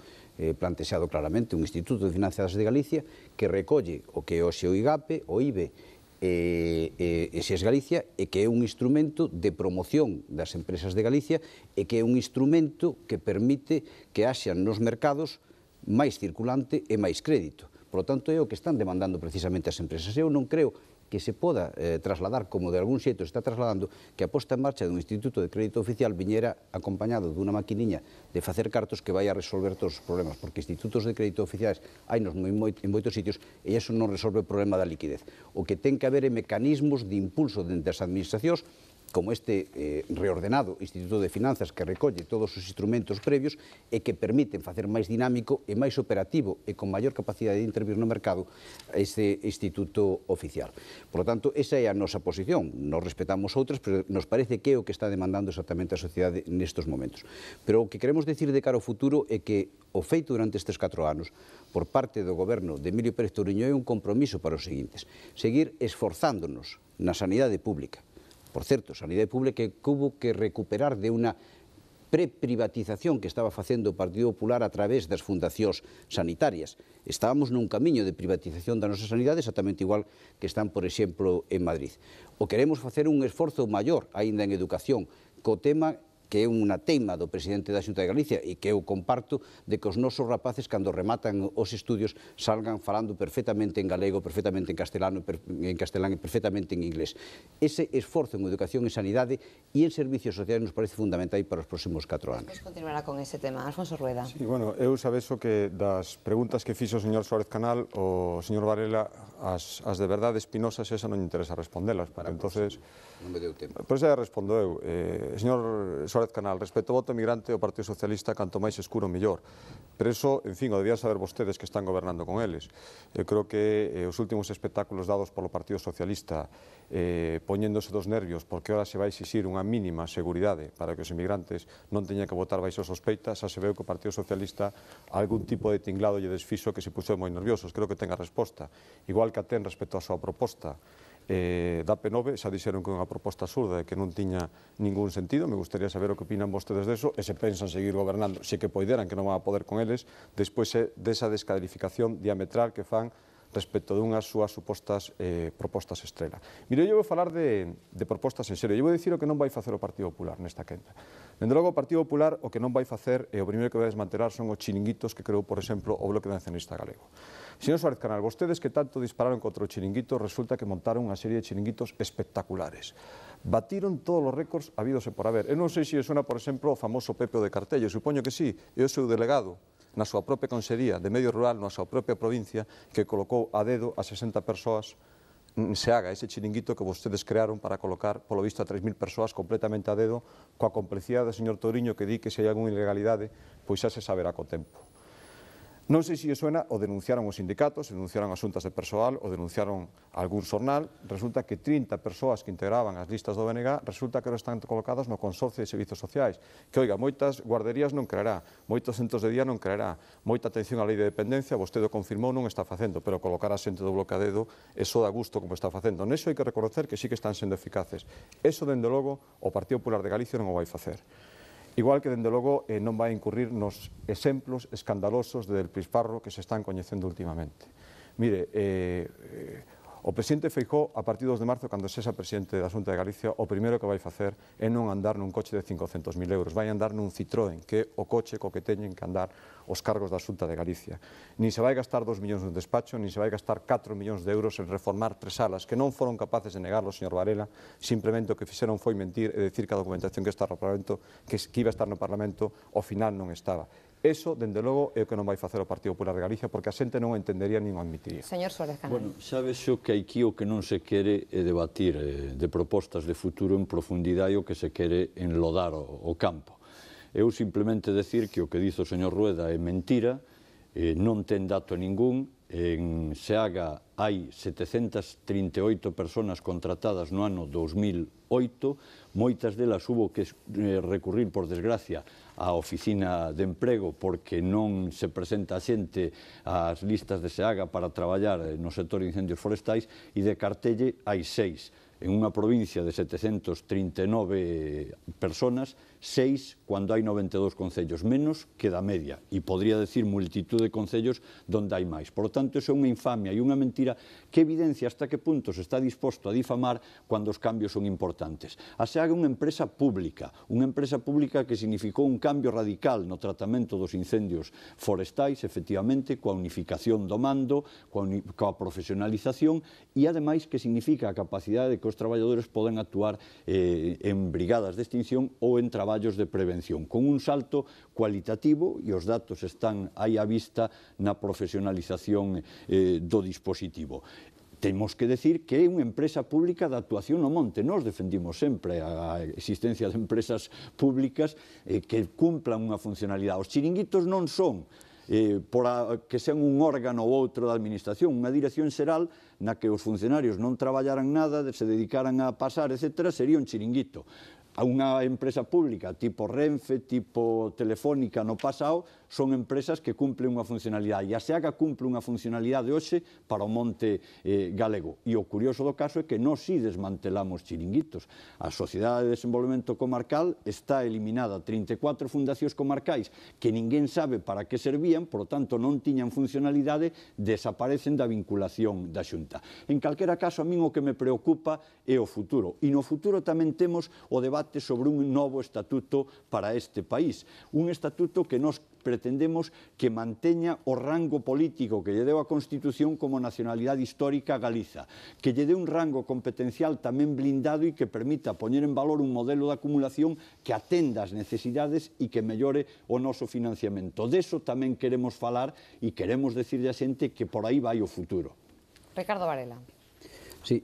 plantexado claramente, un Instituto de Finanzas de Galicia que recolle o que hoxe o IGAPE, o IBE e SES Galicia, e que é un instrumento de promoción das empresas de Galicia e que é un instrumento que permite que haxan nos mercados máis circulante e máis crédito. Por lo tanto, é o que están demandando precisamente as empresas. Eu non creo que se poda trasladar, como de algún xeito se está trasladando, que a posta en marcha dun instituto de crédito oficial viñera acompañado dunha maquiniña de facer cartos que vai a resolver todos os problemas, porque institutos de crédito oficiais hai en moitos sitios e iso non resolve o problema da liquidez. O que ten que haber é mecanismos de impulso dentro das administracións, como este reordenado Instituto de Finanzas que recolle todos os instrumentos previos e que permiten facer máis dinámico e máis operativo e con maior capacidade de intervir no mercado este Instituto Oficial. Por lo tanto, esa é a nosa posición. Nos respetamos outras, pero nos parece que é o que está demandando exactamente a sociedade nestes momentos. Pero o que queremos decir de cara ao futuro é que o feito durante estes 4 anos por parte do goberno de Emilio Pérez Touriño é un compromiso para os seguintes: seguir esforzándonos na sanidade pública. Por certo, sanidade pública que hubo que recuperar de unha preprivatización que estaba facendo o Partido Popular a través das fundacións sanitarias. Estábamos nun camiño de privatización da nosa sanidade exactamente igual que están, por exemplo, en Madrid. O queremos facer un esforzo maior, aínda en educación, co tema que é unha teima do presidente da Xunta de Galicia e que eu comparto, de que os nosos rapaces, cando rematan os estudios, salgan falando perfectamente en galego, perfectamente en castelán e perfectamente en inglés. Ese esforzo en educación e sanidade e en servicios sociais nos parece fundamental para os próximos 4 anos. Despois continuará con ese tema. Alfonso Rueda. Sí, bueno, eu sabeso que das preguntas que fixo o señor Suárez Canal, o señor Varela, as de verdade espinosas, esa non interesa respondelas, porque entonces... Non me deu tempo. Pois xa respondo eu. Señor Suárez Suárez Canal, respecto ao voto migrante, o Partido Socialista, canto máis escuro, mellor. Pero eso, en fin, o debían saber vostedes que están gobernando con eles. Eu creo que os últimos espectáculos dados polo Partido Socialista, poñéndose dos nervios porque ahora se vai exixir unha mínima seguridade para que os inmigrantes non teñan que votar baixo sospeita, xa se veu que o Partido Socialista algún tipo de tinglado lle desfixo que se puxo moi nerviosos. Creo que ten a resposta. Igual que a ten respecto á súa proposta da P9, xa dixeron que é unha proposta absurda e que non tiña ningún sentido. Me gustaría saber o que opinan vostedes deso e se pensan seguir gobernando, se que poideran, que non van a poder con eles, despois desa descalificación diametral que fan respecto dunhas súas supostas propostas estrela. Mire, eu vou falar de propostas en serio. Eu vou dicir o que non vai facer o Partido Popular nesta quenda. Dende logo, o Partido Popular o que non vai facer e o primeiro que vai desmantelar son os chiringuitos que creou, por exemplo, o Bloque Nacionalista Galego. Señor Suárez Canal, vostedes que tanto dispararon contra o chiringuito, resulta que montaron unha serie de chiringuitos espectaculares. Batiron todos os récords habidos e por haber. Eu non sei se suena, por exemplo, o famoso Pepe de Cartello, supoño que sí, é o seu delegado na súa propia Consellería de Medio Rural, na súa propia provincia, que colocou a dedo a 60 persoas se haga ese chiringuito que vostedes crearon para colocar, polo visto, a 3.000 persoas completamente a dedo, coa complicidade do señor Touriño, que di que se hai algunha ilegalidade, pois xa se saberá co tempo. Non sei se suena, o denunciaron os sindicatos, denunciaron as xuntas de persoal, o denunciaron algún xornal. Resulta que 30 persoas que integraban as listas do BNG, resulta que ahora están colocadas no Consorcio de Servizos Sociais. Que, oiga, moitas guarderías non creará, moitos centros de día non creará, moita atención á lei de dependencia, vostede o confirmou, non está facendo, pero colocar a xente do bloque a dedo é só da gusto como está facendo. Neso hai que reconocer que sí que están sendo eficaces. Eso, dende logo, o Partido Popular de Galicia non o vai facer. Igual que, dende logo, non vai incurrir nos exemplos escandalosos de despilfarro que se están coñecendo últimamente. Mire, o presidente Feijóo, a partir do 2 de marzo, cando sexa presidente da Xunta de Galicia, o primeiro que vai facer é non andar nun coche de 500.000 euros, vai andar nun Citroën, que é o coche co que teñen que andar os cargos da Xunta de Galicia. Nin se vai gastar 2 millóns nun despacho, nin se vai gastar 4 millóns de euros en reformar 3 salas, que non foron capaces de negarlo, señor Varela, simplemente o que fixeron foi mentir e decir que a documentación que está no Parlamento, que iba a estar no Parlamento, ao final non estaba. Eso, dende logo, é o que non vai facer o Partido Popular de Galicia, porque a xente non o entendería nin o admitiría. Señor Suárez Canal. Bueno, sabes o que aquí o que non se quere é debatir de propostas de futuro en profundidade o que se quere enlodar o campo. Eu simplemente decir que o que dice o señor Rueda é mentira, non ten dato ningún. En Seaga hai 738 persoas contratadas no ano 2008, moitas delas hubo que recurrir, por desgracia, á oficina de emprego porque non se presenta a xente ás listas de Seaga para traballar no sector de incendios forestais, e de Cartelle hai 6. En unha provincia de 739 personas, 6 cando hai 92 concellos, menos que da media, e podría decir multitud de concellos donde hai máis. Por lo tanto, iso é unha infamia e unha mentira que evidencia hasta que punto se está disposto a difamar cando os cambios son importantes. A SEAGA é unha empresa pública que significou un cambio radical no tratamento dos incendios forestais, efectivamente, coa unificación do mando, coa profesionalización, e ademais que significa a capacidade de que os traballadores poden actuar en brigadas de extinción ou en traballos de prevención, con un salto cualitativo, e os datos están aí á vista na profesionalización do dispositivo. Temos que decir que é unha empresa pública de actuación no monte. Nós defendimos sempre a existencia de empresas públicas que cumplan unha funcionalidade. Os chiringuitos non son que sean un órgano ou outro da administración, unha dirección xeral na que os funcionarios non traballaran nada, se dedicaran a pasar, etc., sería un chiringuito. A unha empresa pública tipo Renfe, tipo Telefónica no pasado, son empresas que cumplen unha funcionalidade, e a SEAGA cumple unha funcionalidade hoxe para o monte galego. E o curioso do caso é que nós si desmantelamos chiringuitos. A Sociedade de Desenvolvemento Comarcal está eliminada, 34 fundacións comarcais que ninguén sabe para que servían, por lo tanto non tiñan funcionalidade, desaparecen da vinculación da Xunta. En calquera caso, a min o que me preocupa é o futuro, e no futuro tamén temos o debate sobre un novo estatuto para este país, un estatuto que nos pretendemos que manteña o rango político que lle deu a Constitución como nacionalidade histórica a Galiza, que lle deu un rango competencial tamén blindado e que permita poñer en valor un modelo de acumulación que atenda as necesidades e que mellore o noso financiamento. Deso tamén queremos falar e queremos decirlle a xente que por aí vai o futuro. Ricardo Varela. Sí,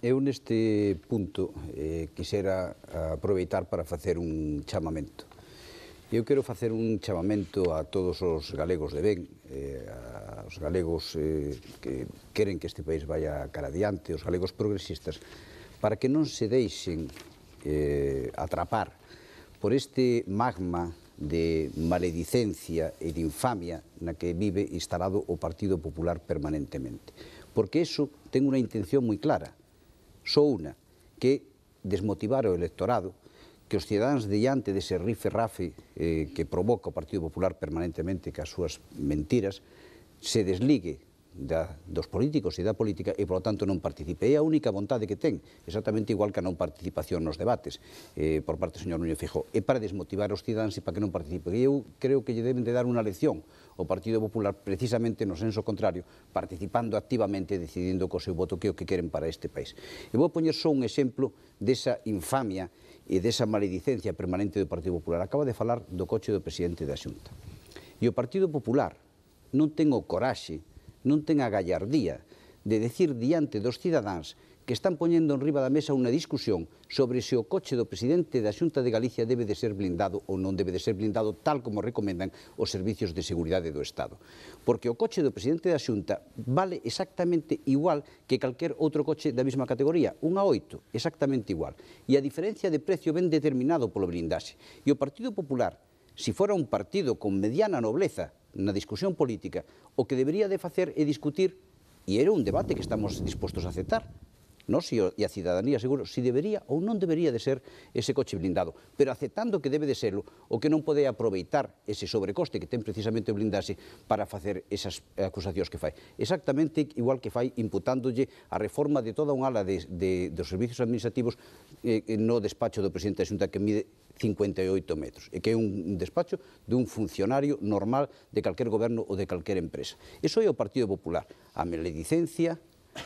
eu neste punto quixera aproveitar para facer un chamamento. Eu quero facer un chamamento a todos os galegos de ben, aos galegos que queren que este país vaya cara adiante, os galegos progresistas, para que non se deixen atrapar por este magma de maledicencia e de infamia na que vive instalado o Partido Popular permanentemente. Porque iso ten unha intención moi clara, só unha, que desmotivar o electorado, que os cidadáns diante dese rifirrafe que provoca o Partido Popular permanentemente cas súas mentiras, se desligue dos políticos e da política e, por lo tanto, non participe. É a única vontade que ten, exactamente igual que a non participación nos debates por parte do señor Núñez Feijóo. É para desmotivar os cidadáns e para que non participen. E eu creo que lle deben de dar unha lección ao Partido Popular precisamente no senso contrario, participando activamente e decidindo co seu voto que é o que queren para este país. E vou poñer só un exemplo desa infamia e desa maledicencia permanente do Partido Popular. Acaba de falar do coche do presidente da Xunta. E o Partido Popular non ten o coraxe, non ten a gallardía de decir diante dos cidadáns que están poñendo enriba da mesa unha discusión sobre se o coche do presidente da Xunta de Galicia debe de ser blindado ou non debe de ser blindado tal como recomendan os servicios de seguridade do Estado. Porque o coche do presidente da Xunta vale exactamente igual que calquer outro coche da mesma categoría, 1 a 8, exactamente igual. E a diferencia de precio ben determinado polo blindaxe. E o Partido Popular, se fora un partido con mediana nobleza na discusión política, o que debería de facer é discutir, e era un debate que estamos dispostos a aceptar, nós e a cidadanía seguro, se debería ou non debería de ser ese coche blindado, pero aceptando que debe de serlo, o que non pode aproveitar ese sobrecoste que ten precisamente o blindaxe para facer esas acusacións que fai. Exactamente igual que fai imputándolle a reforma de toda unha ala dos servicios administrativos no despacho do presidente da Xunta que mide 58 metros, e que é un despacho dun funcionario normal de calquer goberno ou de calquer empresa. Iso é o Partido Popular, a maledicencia,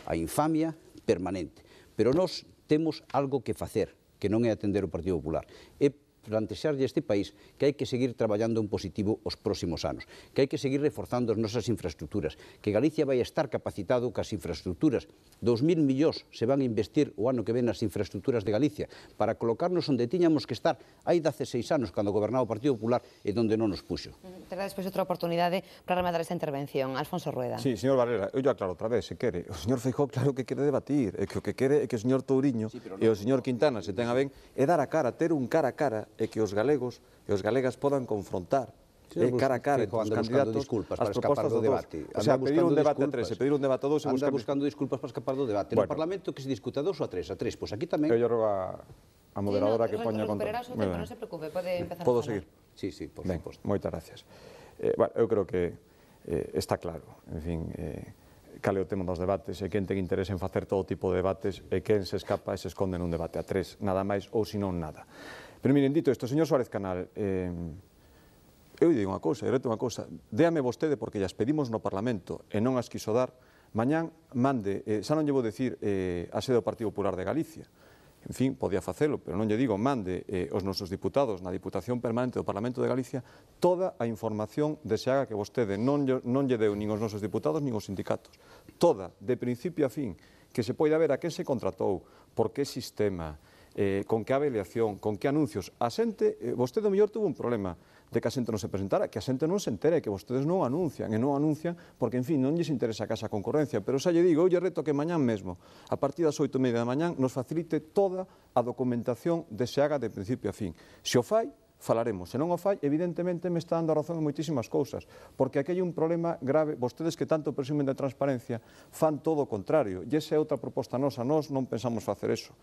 a infamia permanente. Pero nós temos algo que facer, que non é atender o Partido Popular, é plantexarlle a este país que hai que seguir traballando en positivo os próximos anos, que hai que seguir reforzando as nosas infraestructuras, que Galicia vai estar capacitado cas infraestructuras. 2.000 millóns se van a investir o ano que ven nas infraestructuras de Galicia para colocarnos onde tiñamos que estar hai 16 anos cando gobernaba o Partido Popular e onde non nos puxo. Terá despois outra oportunidade para rematar esta intervención. Alfonso Rueda. Sí, señor Varela, eu aclaro outra vez, se quere. O señor Feijóo claro que quere debatir, e que o que quere é que o señor Touriño e o señor Quintana se tenga ben e dar a cara, ter un cara a cara e que os galegos e os galegas podan confrontar cara a cara entre os candidatos as propostas do debate. O sea, pedir un debate a 3 e pedir un debate a 2 anda buscando disculpas para escapar do debate. No Parlamento que se discuta 2 ou a 3, pois aquí tamén. Eu lle rogo a moderadora que poña conta. Recuperará o seu tempo, non se preocupe, pode empezar a falar. Podo seguir? Sí, por suposto. Moitas gracias. Bueno, eu creo que está claro, en fin, cal é o tema dos debates e quen ten interés en facer todo tipo de debates e quen se escapa e se esconde nun debate a 3, nada máis ou senón nada. Pero miren, dito isto, señor Suárez Canal, eu digo unha cousa, déame vostede porque llas pedimos no Parlamento e non as quiso dar, mañán mande, xa non lle vou decir a sede do Partido Popular de Galicia, en fin, podía facelo, pero non lle digo, mande os nosos diputados na Diputación Permanente do Parlamento de Galicia toda a información de Seaga que vostede non lle deu nin os nosos diputados nin os sindicatos. Toda, de principio a fin, que se poida ver a quen se contratou, por que sistema, con que avaliación, con que anuncios. A xente, vostede o mellor tuvo un problema de que a xente non se presentara, que a xente non se entere, que vostedes non anuncian, e non anuncian porque, en fin, non lles interesa a casa concorrencia. Pero xa lle digo, eu lle reto que mañán mesmo, a partir das 8:30 da mañán, nos facilite toda a documentación de Seaga de principio a fin. Se o fai, falaremos. Se non o fai, evidentemente me está dando a razón en moitísimas cousas, porque aquí hai un problema grave. Vostedes que tanto presumen de transparencia fan todo o contrario, e esa é outra proposta nosa. Nós non pensamos facer eso.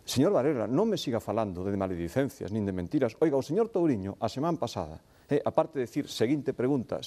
Señor Varela, non me siga falando de maledicencias nin de mentiras. Oiga, o señor Touriño, a semana pasada, aparte de decir seguinte pregunta,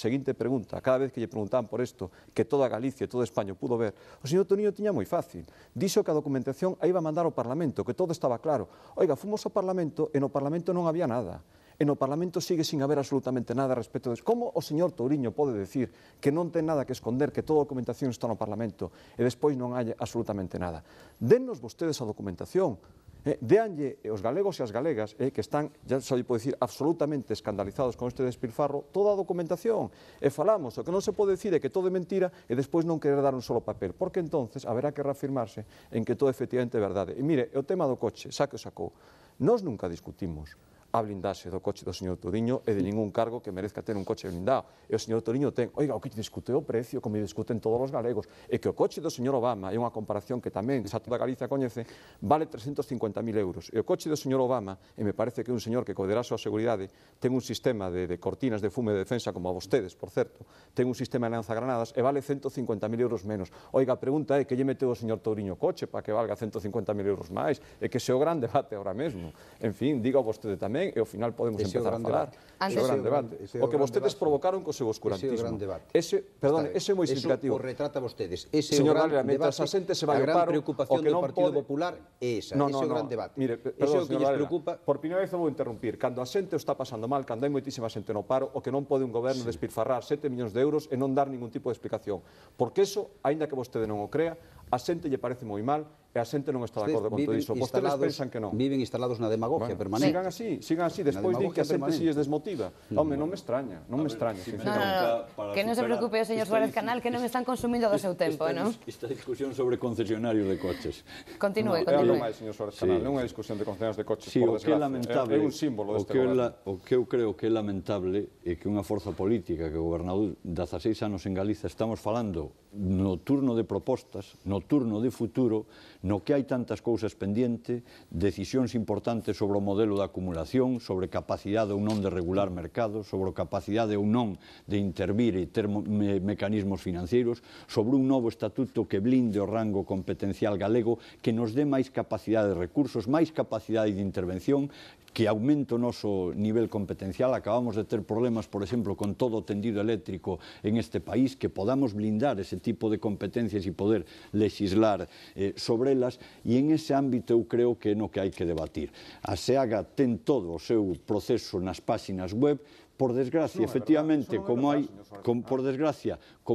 cada vez que lle preguntaban por isto, que toda Galicia e toda España pudo ver, o señor Touriño tiña moi fácil. Dixo que a documentación a iba a mandar ao Parlamento, que todo estaba claro. Oiga, fomos ao Parlamento e no Parlamento non había nada. E no Parlamento sigue sin haber absolutamente nada respecto de... Como o señor Touriño pode decir que non ten nada que esconder, que toda a documentación está no Parlamento e despois non hai absolutamente nada? Dennos vostedes a documentación. Déanlle os galegos e as galegas, que están, ya só lle podo dicir, absolutamente escandalizados con este despilfarro, toda a documentación, e falamos, o que non se pode dicir é que todo é mentira e despois non querer dar un solo papel, porque entonces haberá que reafirmarse en que todo efectivamente é verdade. E mire, o tema do coche, xa que o sacou, nós nunca discutimos a blindaxe do coche do señor Touriño e de ningún cargo que merezca ter un coche blindado. E o señor Touriño ten, oiga, o que discute o precio, como discuten todos os galegos, e que o coche do señor Obama, é unha comparación que tamén xa toda Galicia coñece, vale 350.000 euros. E o coche do señor Obama, e me parece que é un señor que coderá a súa seguridade, ten un sistema de cortinas de fume de defensa, como a vostedes, por certo, ten un sistema de lanzagranadas e vale 150.000 euros menos. Oiga, a pregunta é que lle meteu o señor Touriño o coche para que valga 150.000 euros máis, e que ese é o gran debate ahora mesmo. En fin, diga vostede tamén, e ao final podemos empezar a falar. Ese é o gran debate. O que vostedes provocaron co seu oscurantismo. Ese é moi significativo. Eso o retrata vostedes. Ese é o Señor gran Valera, debate, a xente se vai a ao gran paro, preocupación do Partido Popular é esa. Ese é o gran debate. Mire, ese é perdón, o que señor lles Valera, preocupa. por primeira vez vou interrumpir. Cando a xente o está pasando mal, cando hai moitísima xente no paro, o que non pode un goberno despilfarrar 7 millóns de euros e non dar ningún tipo de explicación. Porque eso, aínda que vostede non o crea, a xente lle parece moi mal e a xente non está de acordo con todo iso. Vostedes pensan que non. Viven instalados na demagogia permanente. Sigan así. Despois din que a xente si es desmotiva. Home, non me extraña, sinceramente. Que non se preocupe o señor Suárez Canal, que non están consumindo do seu tempo, non? Esta discusión sobre concesionarios de coches. Continúe. É algo máis, señor Suárez Canal, non é unha discusión de concesionarios de coches, por desgracia. É un símbolo deste goberno. O que eu creo que é lamentable é que unha forza política que gobernou 16 anos en Galiza, estamos falando no turno de propostas, no turno de futuro, no que hai tantas cousas pendiente, decisións importantes sobre o modelo de acumulación, sobre capacidade ou non de regular mercados, sobre capacidade ou non de intervir e ter mecanismos financeiros, sobre un novo estatuto que blinde o rango competencial galego, que nos dé máis capacidade de recursos, máis capacidade de intervención, que aumente o noso nivel competencial. Acabamos de ter problemas, por exemplo, con todo o tendido eléctrico en este país, que podamos blindar ese tipo de competencias e poder legislar sobre elas, e en ese ámbito eu creo que é no que hai que debatir. A SEAGA ten todo o seu proceso nas páxinas web. Por desgracia, efectivamente, como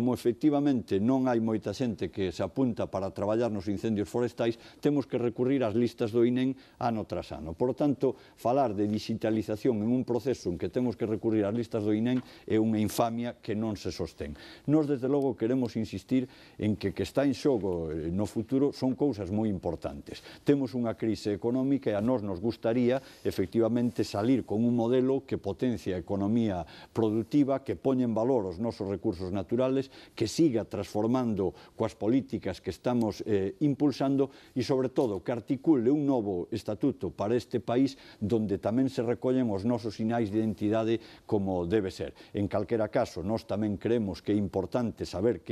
efectivamente non hai moita xente que se apunta para traballar nos incendios forestais, temos que recurrir ás listas do INEM ano tras ano. Por tanto, falar de digitalización en un proceso en que temos que recurrir ás listas do INEM é unha infamia que non se sostén. Nos, desde logo, queremos insistir en que está en xogo no futuro son cousas moi importantes. Temos unha crise económica e a nós nos gustaría, efectivamente, salir con un modelo que potencia a economía productiva, que poña en valor os nosos recursos naturales, que siga transformando coas políticas que estamos impulsando e, sobre todo, que articule un novo estatuto para este país donde tamén se recollen os nosos sinais de identidade como debe ser. En calquera caso, nós tamén creemos que é importante saber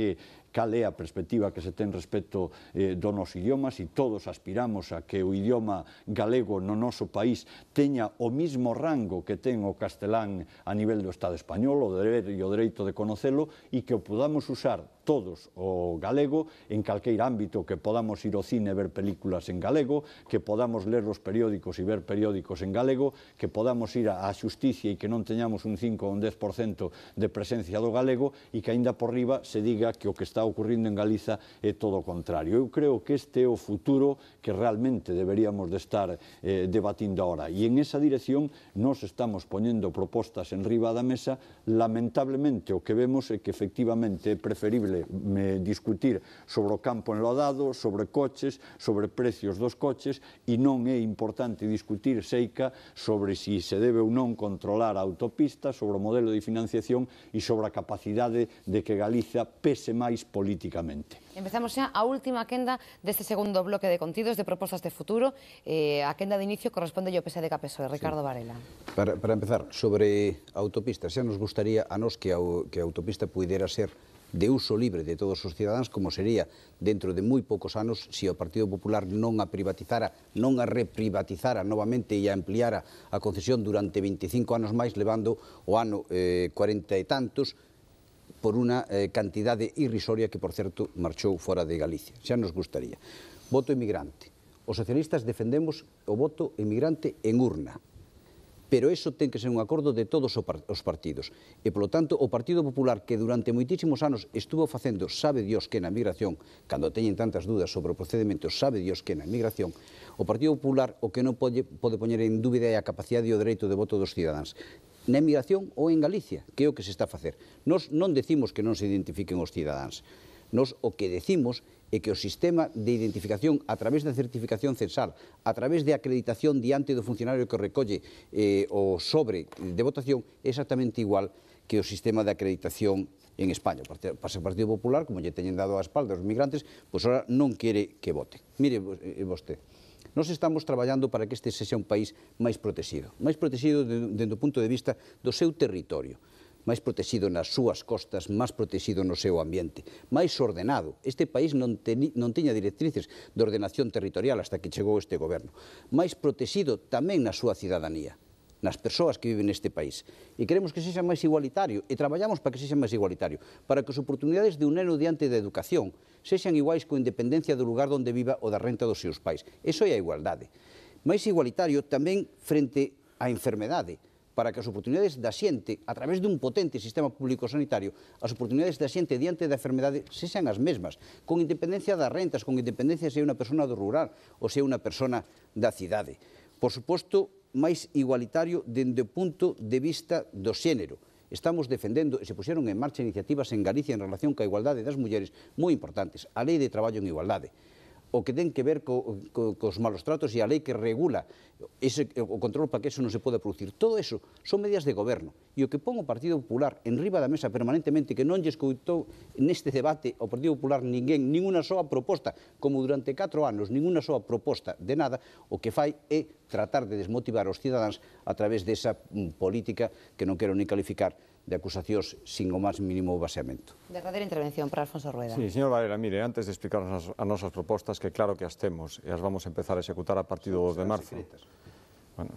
cal é a perspectiva que se ten respecto do noso idioma, se todos aspiramos a que o idioma galego no noso país teña o mismo rango que ten o castelán a nivel do Estado español, o deber e o dereito de conocelo, e que o podamos usar todos o galego en calqueira ámbito, que podamos ir ao cine e ver películas en galego, que podamos ler os periódicos e ver periódicos en galego, que podamos ir á xusticia e que non teñamos un 5 ou un 10% de presencia do galego, e que aínda por riba se diga que o que está ocurrindo en Galiza é todo o contrario. Eu creo que este é o futuro que realmente deberíamos de estar debatindo ahora, e en esa dirección nos estamos poñendo propostas en riba da mesa. Lamentablemente, o que vemos é que efectivamente é preferible discutir sobre o campo enlodado, sobre coches, sobre precios dos coches, e non é importante discutir seica sobre si se debe ou non controlar a autopista, sobre o modelo de financiación e sobre a capacidade de que Galiza pese máis políticamente. Empezamos xa a última quenda deste segundo bloque de contidos de propostas de futuro. A quenda de inicio corresponde ao PSDG-PSOE. Ricardo Varela. Para empezar, sobre a autopista, xa nos gustaría a nos que a autopista puidera ser de uso libre de todos os cidadáns, como sería dentro de moi poucos anos se o Partido Popular non a privatizara, non a reprivatizara novamente e a ampliara a concesión durante 25 anos máis, levando o ano 40 e tantos por unha cantidade irrisoria que, por certo, marchou fora de Galicia. Xa nos gustaría. Voto emigrante. Os socialistas defendemos o voto emigrante en urna. pero eso ten que ser un acordo de todos os partidos. E, polo tanto, o Partido Popular, que durante moitísimos anos estuvo facendo sabe Dios que na migración, cando teñen tantas dúdas sobre o procedimento, sabe Dios que na migración, o Partido Popular o que non pode poñer en dúbida é a capacidade e o dereito de voto dos cidadáns. Na emigración ou en Galicia, que é o que se está a facer. Nós non decimos que non se identifiquen os cidadáns. Nós o que decimos é que o sistema de identificación a través da certificación censal, a través de acreditación diante do funcionario que recolle o sobre de votación, é exactamente igual que o sistema de acreditación en España. O Partido Popular, como lle teñen dado a espalda aos migrantes, pois ahora non quere que voten. Mire vostede, nós estamos traballando para que este sexa un país máis protegido dende o punto de vista do seu territorio, máis protegido nas súas costas, máis protegido no seu ambiente, máis ordenado. Este país non tiña directrices de ordenación territorial hasta que chegou este goberno. Máis protegido tamén na súa cidadanía, nas persoas que viven neste país. E queremos que sexa máis igualitario, e traballamos para que sexa máis igualitario, para que as oportunidades de un neno diante da educación sexan iguais con independencia do lugar onde viva ou da renta dos seus pais. Eso é a igualdade. Máis igualitario tamén frente á enfermedade, para que as oportunidades da xente, a través dun potente sistema público sanitario, as oportunidades da xente diante da enfermedade sexan as mesmas, con independencia das rentas, con independencia se é unha persona do rural ou se é unha persona da cidade. Por suposto, máis igualitario dende o punto de vista do xénero. Estamos defendendo, e se puxeron en marcha iniciativas en Galicia en relación coa igualdade das mulleres moi importantes, a Lei de Traballo en Igualdade, o que ten que ver cos malos tratos e a lei que regula o control para que eso non se poda producir. Todo eso son medidas de goberno. E o que pon o Partido Popular en riba da mesa permanentemente, que non lle escoitou neste debate ao Partido Popular ninguén, ninguna soa proposta, como durante 4 anos, ninguna soa proposta de nada, o que fai é tratar de desmotivar os cidadáns a través desa política que non quero ni calificar de acusacións sin o máis mínimo baseamento. Derradeira intervención para Alfonso Rueda. Sí, señor Varela, mire, antes de explicar as nosas propostas, que claro que as temos e as vamos a empezar a executar a partir do 2 de marzo. Bueno,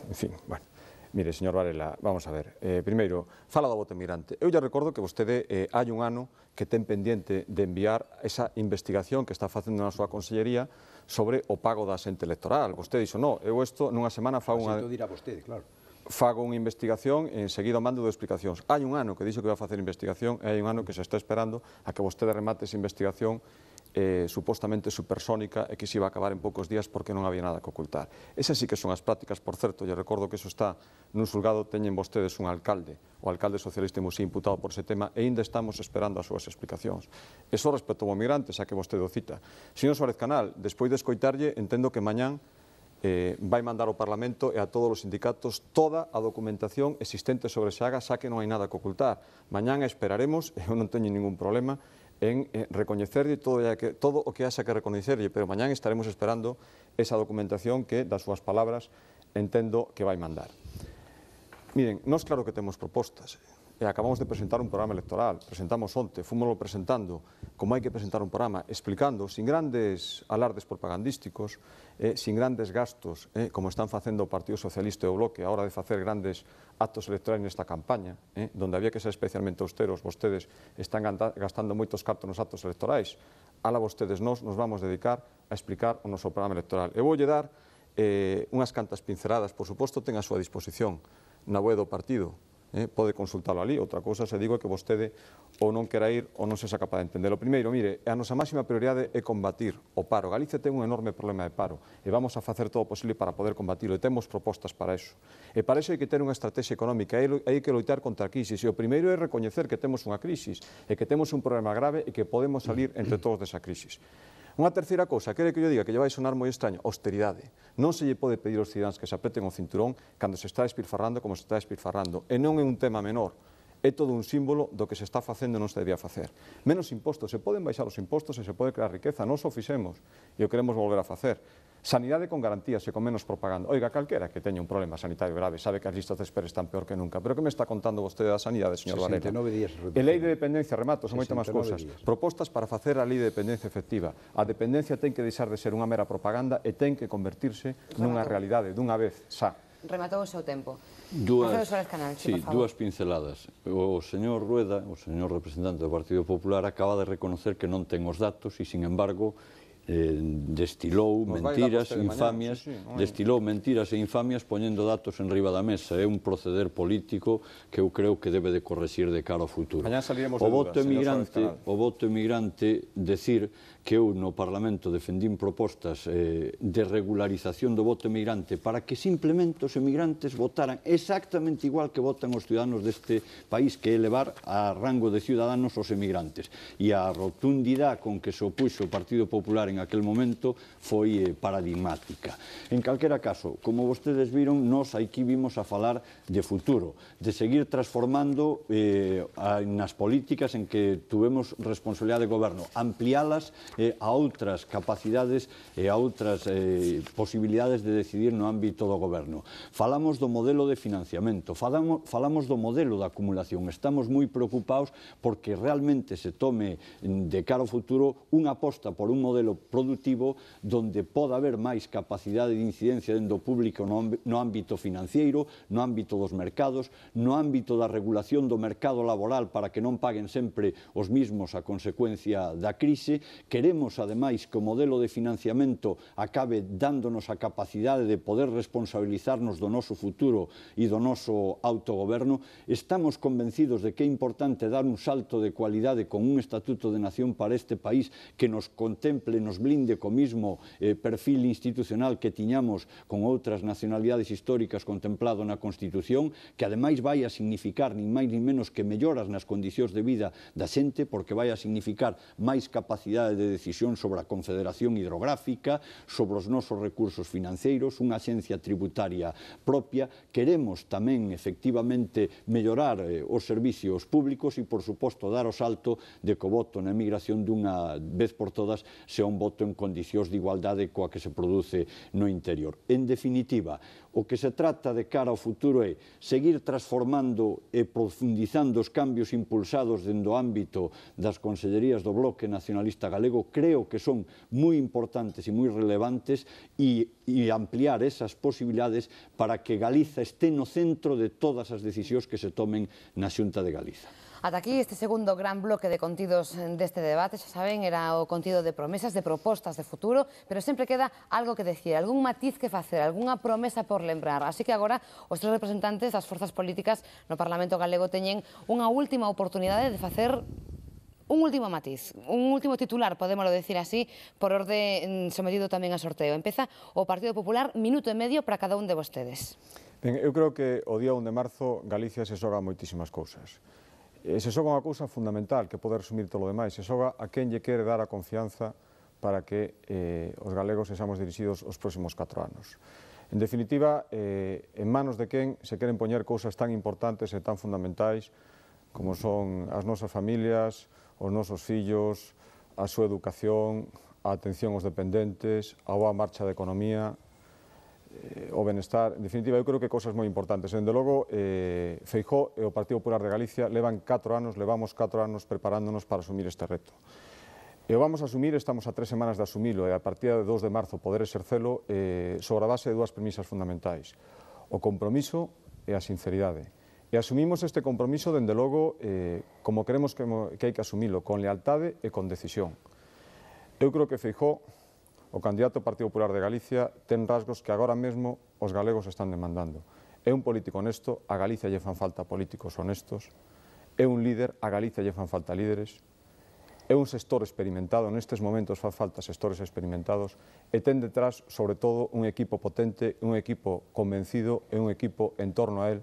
en fin, bueno. Mire, señor Varela, vamos a ver. Primeiro, fala do voto migrante. Eu lle recordo que vostede hai un ano que ten pendiente de enviar esa investigación que está facendo na súa consellería sobre o pago da xente electoral. Vostede dixo, no, eu isto nunha semana fago unha... Así dirá vostede, claro. Fago unha investigación e enseguida mando de explicacións. Hai un ano que dixo que vai a facer investigación e hai un ano que se está esperando a que vostede remate esa investigación supostamente supersónica e que se iba a acabar en poucos días porque non había nada que ocultar. Esas sí que son as prácticas, por certo, lle recordo que eso está nun xulgado, teñen vostedes un alcalde, o alcalde socialista Musí imputado por ese tema e ainda estamos esperando as súas explicacións. E só respecto ao migrante, xa que vostede o cita. Señor Suárez Canal, despois de escoitarlle, entendo que mañán vai mandar ao Parlamento e a todos os sindicatos toda a documentación existente sobre Seaga, xa que non hai nada que ocultar. Mañán esperaremos, eu non teño ningún problema, en recoñecerlle todo o que haxa que recoñecerlle, pero mañán estaremos esperando esa documentación que, das súas palabras, entendo que vai mandar. Miren, nós claro que temos propostas, e acabamos de presentar un programa electoral, presentamos onte, fomoslo presentando como hai que presentar un programa, explicando, sin grandes alardes propagandísticos, sin grandes gastos, como están facendo o Partido Socialista e o Bloque a hora de facer grandes actos electorais nesta campaña, donde había que ser especialmente austeros, vostedes están gastando moitos cartos nos actos electorais, ala vostedes nos vamos dedicar a explicar o noso programa electoral. Eu voulle dar unhas cantas pinceladas, por suposto, ten a súa disposición na web do partido, pode consultalo ali. Outra cousa se digo que vostede ou non quera ir ou non se xa capaz de entender. O primeiro, mire, a nosa máxima prioridade é combatir o paro. Galicia ten un enorme problema de paro e vamos a facer todo o posible para poder combatirlo e temos propostas para eso. E para eso hai que ter unha estrategia económica, hai que loitar contra a crisis e o primeiro é recoñecer que temos unha crisis e que temos un problema grave e que podemos salir entre todos desa crisis. Unha terceira cousa, quere que eu diga que lle vai sonar moi extraño, austeridade. Non se lle pode pedir aos cidadáns que se apreten o cinturón cando se está despilfarrando como se está despilfarrando. E non é un tema menor, é todo un símbolo do que se está facendo e non se debía facer. Menos impostos, se poden baixar os impostos e se pode crear riqueza, non o fixemos e o queremos volver a facer. Sanidade con garantías e con menos propaganda. Oiga, calquera que teña un problema sanitario grave sabe que as listas de espera están peor que nunca. Pero que me está contando vostede da sanidade, señor Varela? 69 días. E lei de dependencia, remato, son moitas máis cousas. Propostas para facer a lei de dependencia efectiva. A dependencia ten que deixar de ser unha mera propaganda e ten que convertirse nunha realidade, dunha vez xa. Rematou o seu tempo. Dúas pinceladas. O señor Rueda, o señor representante do Partido Popular, acaba de reconocer que non ten os datos e, sin embargo, destilou mentiras, infamias, destilou mentiras e infamias poñendo datos en riba da mesa. É un proceder político que eu creo que debe de correxir de cara ao futuro. O voto emigrante, decir que eu no Parlamento defendín propostas de regularización do voto emigrante para que simplemente os emigrantes votaran exactamente igual que votan os ciudadanos deste país, que é elevar a rango de ciudadanos os emigrantes. E a rotundidade con que se opuxo o Partido Popular en aquel momento foi paradigmática. En calquera caso, como vostedes viron, nós aquí vimos a falar de futuro, de seguir transformando nas políticas en que tuvemos responsabilidade de goberno, ampliálas a outras capacidades e a outras posibilidades de decidir no ámbito do goberno. Falamos do modelo de financiamento, falamos do modelo de acumulación. Estamos moi preocupados porque realmente se tome de cara ao futuro unha aposta por un modelo productivo donde poda haber máis capacidade de incidencia dentro do público no ámbito financiero, no ámbito dos mercados, no ámbito da regulación do mercado laboral para que non paguen sempre os mismos a consecuencia da crise. Queremos, ademais, que o modelo de financiamento acabe dándonos a capacidade de poder responsabilizarnos do noso futuro e do noso autogoberno. Estamos convencidos de que é importante dar un salto de cualidade con un estatuto de nación para este país que nos contemple, nos blinde co mismo perfil institucional que tiñamos con outras nacionalidades históricas contemplado na Constitución, que ademais vai a significar nin máis nin menos que melloras nas condicións de vida da xente, porque vai a significar máis capacidade de decisión sobre a Confederación Hidrográfica, sobre os nosos recursos financeiros, unha axencia tributaria propia. Queremos tamén, efectivamente, mellorar os servicios públicos e, por suposto, dar o salto de que o voto na emigración dunha vez por todas sea un voto en condicións de igualdade coa que se produce no interior. En definitiva, o que se trata de cara ao futuro é seguir transformando e profundizando os cambios impulsados dentro do ámbito das consellerías do Bloque Nacionalista Galego. Creo que son moi importantes e moi relevantes e ampliar esas posibilidades para que Galiza este no centro de todas as decisións que se tomen na Xunta de Galiza. Ata aquí este segundo gran bloque de contidos deste debate, xa saben, era o contido de promesas, de propostas de futuro, pero sempre queda algo que decir, algún matiz que facer, algunha promesa por lembrar. Así que agora os tres representantes das forzas políticas no Parlamento Galego teñen unha última oportunidade de facer un último matiz, un último titular, podémoslo decir así, por orde sometido tamén a sorteo. Empeza o Partido Popular, minuto e medio para cada un de vostedes. Ben, eu creo que o día 1 de marzo Galicia se xoga moitísimas cousas. Se xoga unha cousa fundamental que pode resumir todo o demais, se xoga a quen lle quere dar a confianza para que os galegos sexamos dirixidos os próximos 4 anos. En definitiva, en manos de quen se queren poñer cousas tan importantes e tan fundamentais como son as nosas familias, os nosos fillos, a súa educación, a atención aos dependentes, a boa marcha da economía, o benestar. En definitiva, eu creo que cousas moi importantes. Dende logo, Feijóo e o Partido Popular de Galicia levamos 4 anos preparándonos para asumir este reto. E o vamos a asumir, estamos a 3 semanas de asumilo e a partir de 2 de marzo poder exercelo sobre a base de 2 premisas fundamentais: o compromiso e a sinceridade. E asumimos este compromiso, dende logo, como queremos que hai que asumilo, con lealtade e con decisión. Eu creo que Feijóo, o candidato ao Partido Popular de Galicia, ten rasgos que agora mesmo os galegos están demandando. É un político honesto, a Galicia lle fan falta políticos honestos. É un líder, a Galicia lle fan falta líderes. É un sector experimentado, nestes momentos fan falta sectores experimentados, e ten detrás, sobre todo, un equipo potente, un equipo convencido e un equipo en torno a él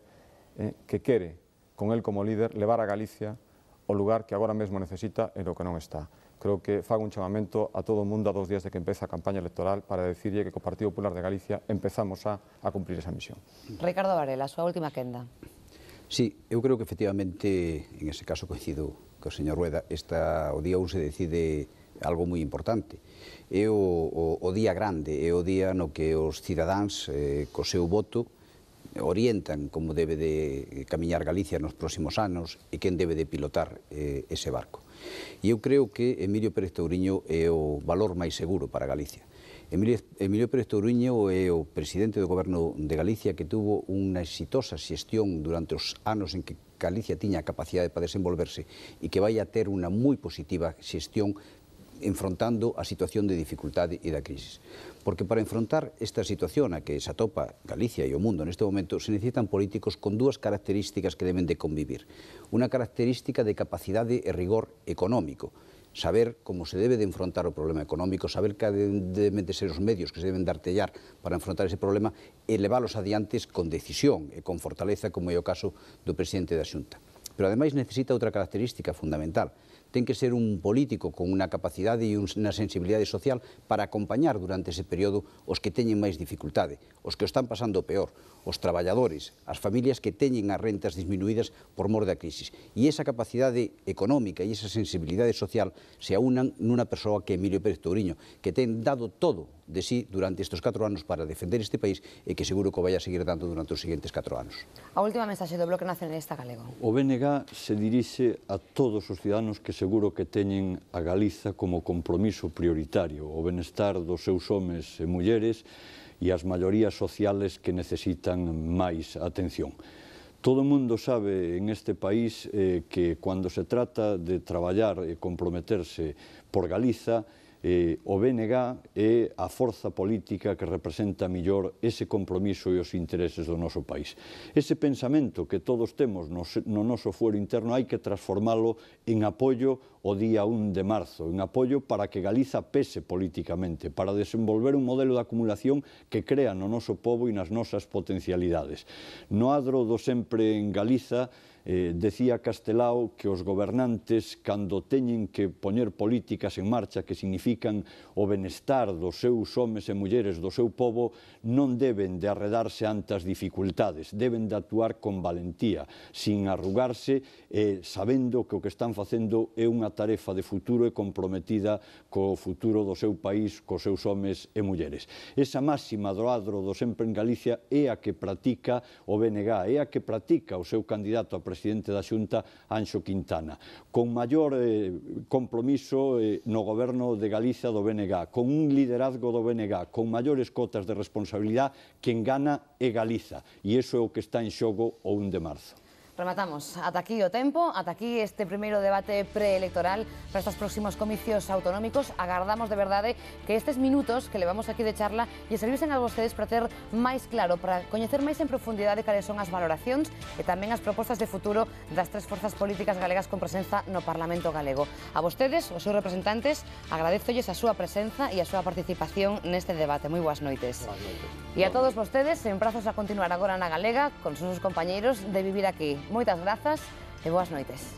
que quere, con él como líder, levar a Galicia ao lugar que agora mesmo necesita e no que non está. Creo que fago un chamamento a todo o mundo a 2 días de que empeza a campaña electoral para decirlle que co Partido Popular de Galicia empezamos a cumprir esa misión. Ricardo Varela, a súa última quenda. Sí, eu creo que efectivamente, en ese caso coincido co señor Rueda, o día 1 se decide algo moi importante. É o día grande, é o día no que os cidadáns, co seu voto, orientan como debe de camiñar Galicia nos próximos anos e quen debe de pilotar ese barco. E eu creo que Emilio Pérez Touriño é o valor máis seguro para Galicia. Emilio Pérez Touriño é o presidente do Goberno de Galicia que tuvo unha exitosa xestión durante os anos en que Galicia tiña a capacidade para desenvolverse e que vai a ter unha moi positiva xestión enfrontando a situación de dificultade e da crisis. Porque para enfrontar esta situación a que se atopa Galicia e o mundo neste momento se necesitan políticos con dúas características que deben de convivir. Unha característica de capacidade e rigor económico, saber como se debe de enfrontar o problema económico, saber que deben de ser os medios que se deben de artellar para enfrontar ese problema e leválos adiantes con decisión e con fortaleza, como é o caso do presidente da Xunta. Pero ademais necesita outra característica fundamental. Ten que ser un político con unha capacidade e unha sensibilidade social para acompañar durante ese período os que teñen máis dificultade, os que o están pasando peor, os traballadores, as familias que teñen as rentas disminuídas por mor da crisis. E esa capacidade económica e esa sensibilidade social se aunan nunha persoa que é Emilio Pérez Touriño, que ten dado todo de sí durante estes 4 anos para defender este país e que seguro que o vai a seguir dando durante os seguintes 4 anos. A última mensaxe do Bloque Nacionalista Galego. O BNG se dirixe a todos os ciudadanos que seguro que teñen a Galiza como compromiso prioritario, o benestar dos seus homes e mulleres e as maiorías sociales que necesitan máis atención. Todo o mundo sabe en este país que cando se trata de traballar e comprometerse por Galiza, o BNG é a forza política que representa mellor ese compromiso e os intereses do noso país. Ese pensamento que todos temos no noso fuero interno hai que transformalo en apoio o día 1 de marzo, en apoio para que Galiza pese políticamente, para desenvolver un modelo de acumulación que crea no noso pobo e nas nosas potencialidades. No adro do sempre en Galiza, decía Castelao que os gobernantes, cando teñen que poñer políticas en marcha que significan o benestar dos seus homes e mulleres do seu pobo, non deben de arredarse ante as dificultades, deben de actuar con valentía, sin arrugarse, sabendo que o que están facendo é unha tarefa de futuro e comprometida co futuro do seu país, cos seus homes e mulleres. Esa máxima do adro do sempre en Galicia é a que pratica o BNG, é a que pratica o seu candidato a presidente da Xunta, Anxo Quintana, con maior compromiso no goberno de Galicia do BNG, con un liderazgo do BNG, con maiores cotas de responsabilidade, quen gana é Galiza, e iso é o que está en xogo o 1 de marzo. Rematamos. Ata aquí o tempo, ata aquí este primeiro debate preelectoral para estes próximos comicios autonómicos. Agardamos de verdade que estes minutos que levamos aquí de charla lle servisen a vostedes para ter máis claro, para coñecer máis en profundidade cales son as valoracións e tamén as propostas de futuro das tres forzas políticas galegas con presenza no Parlamento galego. A vostedes, os seus representantes, agradezolles a súa presenza e a súa participación neste debate. Moi boas noites. E a todos vostedes, en prazos a continuar agora na Galega con os seus compañeiros de Vivir Aquí. Moitas grazas e boas noites.